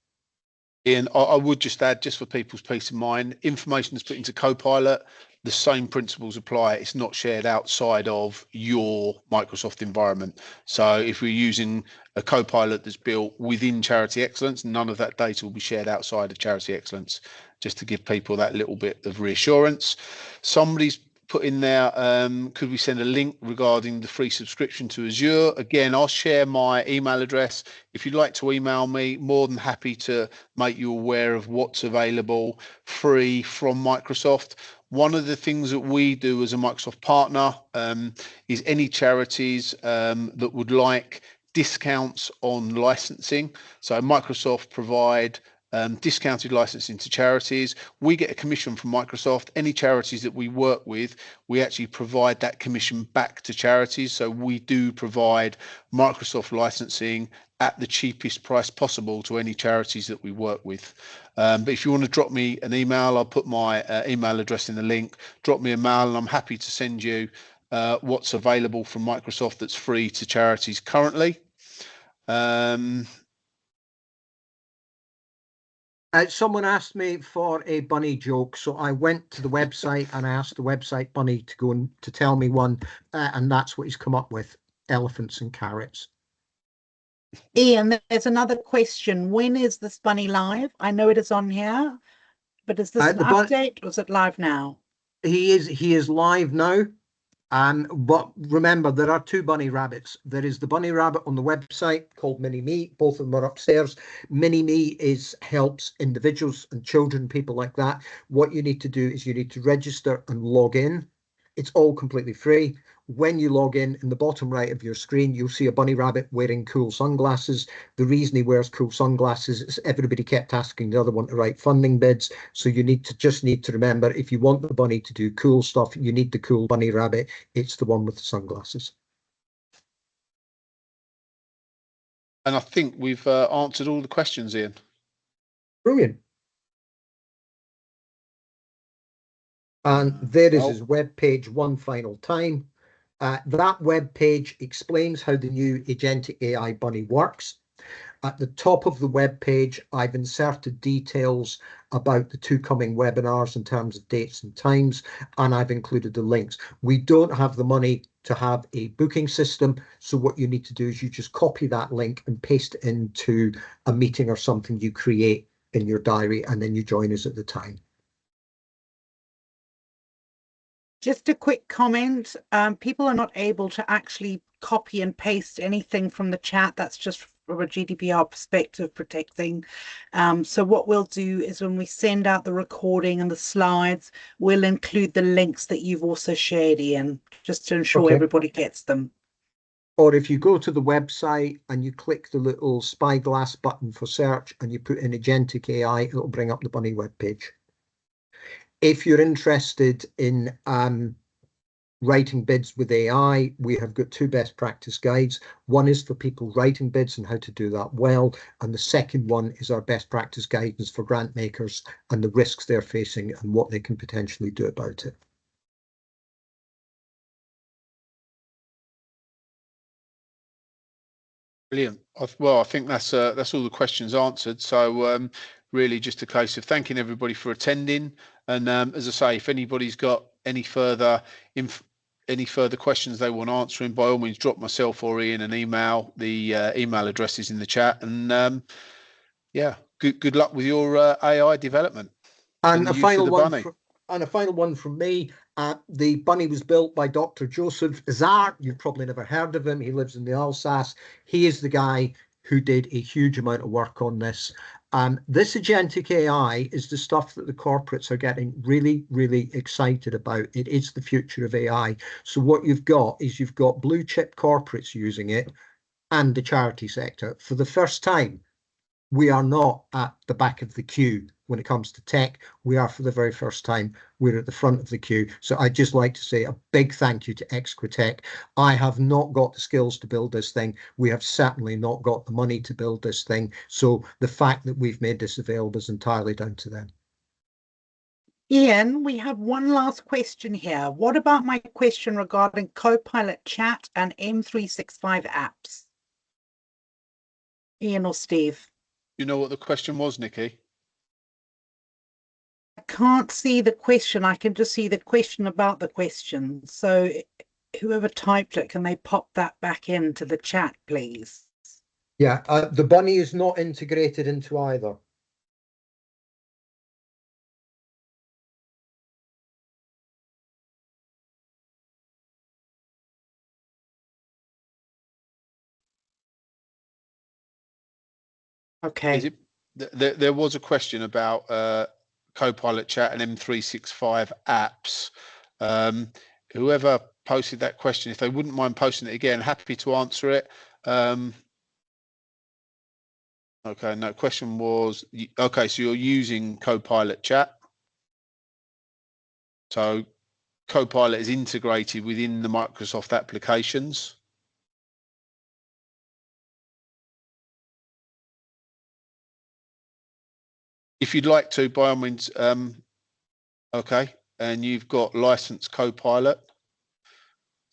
Ian, I would just add, just for people's peace of mind, information that's put into Copilot, the same principles apply. It's not shared outside of your Microsoft environment. So if we're using a Copilot that's built within Charity Excellence, none of that data will be shared outside of Charity Excellence, just to give people that little bit of reassurance. Somebody's put in there, could we send a link regarding the free subscription to Azure? Again, I'll share my email address. If you'd like to email me, more than happy to make you aware of what's available free from Microsoft. One of the things that we do as a Microsoft partner is any charities that would like discounts on licensing. So Microsoft provide discounted licensing to charities. We get a commission from Microsoft. Any charities that we work with, we actually provide that commission back to charities. So we do provide Microsoft licensing at the cheapest price possible to any charities that we work with. But if you want to drop me an email, I'll put my email address in the link. Drop me a mail and I'm happy to send you what's available from Microsoft that's free to charities currently. Someone asked me for a bunny joke, so I went to the website and I asked the website bunny to go and to tell me one, and that's what he's come up with: elephants and carrots. Ian, there's another question. When is this bunny live? I know it is on here, but is this an update or is it live now? He is live now. But remember, there are two bunny rabbits. There is the bunny rabbit on the website called Mini Me. Both of them are upstairs. Mini Me helps individuals and children, people like that. What you need to do is you need to register and log in. It's all completely free. When you log in the bottom right of your screen, you'll see a bunny rabbit wearing cool sunglasses. The reason he wears cool sunglasses is everybody kept asking the other one to write funding bids. So you need to remember, if you want the bunny to do cool stuff, you need the cool bunny rabbit. It's the one with the sunglasses. And I think we've answered all the questions, Ian. Brilliant. And there is his web page one final time. That web page explains how the new agentic AI bunny works. At the top of the web page, I've inserted details about the two coming webinars in terms of dates and times, and I've included the links. We don't have the money to have a booking system, so what you need to do is you just copy that link and paste it into a meeting or something you create in your diary, and then you join us at the time. Just a quick comment. People are not able to actually copy and paste anything from the chat. That's just from a GDPR perspective protecting. So what we'll do is when we send out the recording and the slides, we'll include the links that you've also shared, Ian, just to ensure everybody gets them. Or if you go to the website and you click the little spyglass button for search and you put in agentic AI, it'll bring up the bunny webpage. If you're interested in writing bids with AI, we have got two best practice guides. One is for people writing bids and how to do that well. And the second one is our best practice guidance for grant makers and the risks they're facing and what they can potentially do about it. Brilliant. Well, I think that's all the questions answered. So really just a case of thanking everybody for attending. And as I say, if anybody's got any further questions they want answering, by all means, drop myself or Ian an email. The email address is in the chat. And yeah, good luck with your AI development. And a final one from me. The bunny was built by Dr. Joseph Zart. You've probably never heard of him. He lives in the Alsace. He is the guy who did a huge amount of work on this. This agentic AI is the stuff that the corporates are getting really, really excited about. It is the future of AI. So what you've got is you've got blue chip corporates using it and the charity sector. For the first time, we are not at the back of the queue when it comes to tech. We are, for the very first time, we're at the front of the queue. So I'd just like to say a big thank you to Exquitech. I have not got the skills to build this thing. We have certainly not got the money to build this thing. So the fact that we've made this available is entirely down to them. Ian, we have one last question here. What about my question regarding Copilot Chat and M365 apps? Ian or Steve? You know what the question was, Nikki? I can't see the question. I can just see the question about the question. So whoever typed it, can they pop that back into the chat, please? Yeah, the bunny is not integrated into either. Okay. Is it? There was a question about Copilot Chat and M365 apps. Whoever posted that question, if they wouldn't mind posting it again, happy to answer it. Okay, no, question was, okay, so you're using Copilot Chat. So Copilot is integrated within the Microsoft applications. If you'd like to, by all means, okay, and you've got licensed Copilot.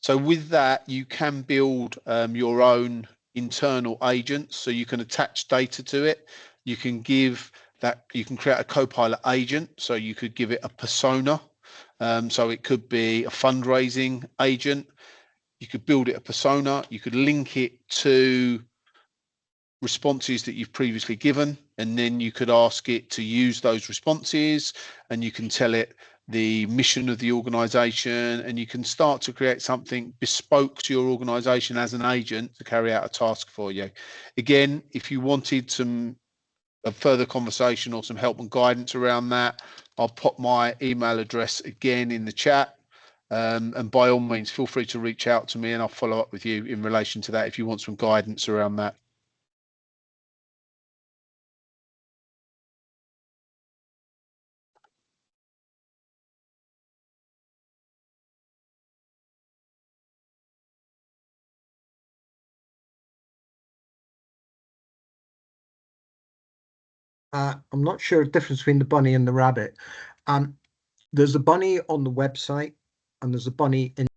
So with that, you can build your own internal agents, so you can attach data to it. You can give that, you can create a Copilot agent, so you could give it a persona. So it could be a fundraising agent. You could build it a persona. You could link it to responses that you've previously given, and then you could ask it to use those responses, and you can tell it the mission of the organization, and you can start to create something bespoke to your organization as an agent to carry out a task for you. Again, if you wanted some further conversation or some help and guidance around that, I'll pop my email address again in the chat. And by all means, feel free to reach out to me and I'll follow up with you in relation to that if you want some guidance around that. I'm not sure the difference between the bunny and the rabbit. There's a bunny on the website and there's a bunny in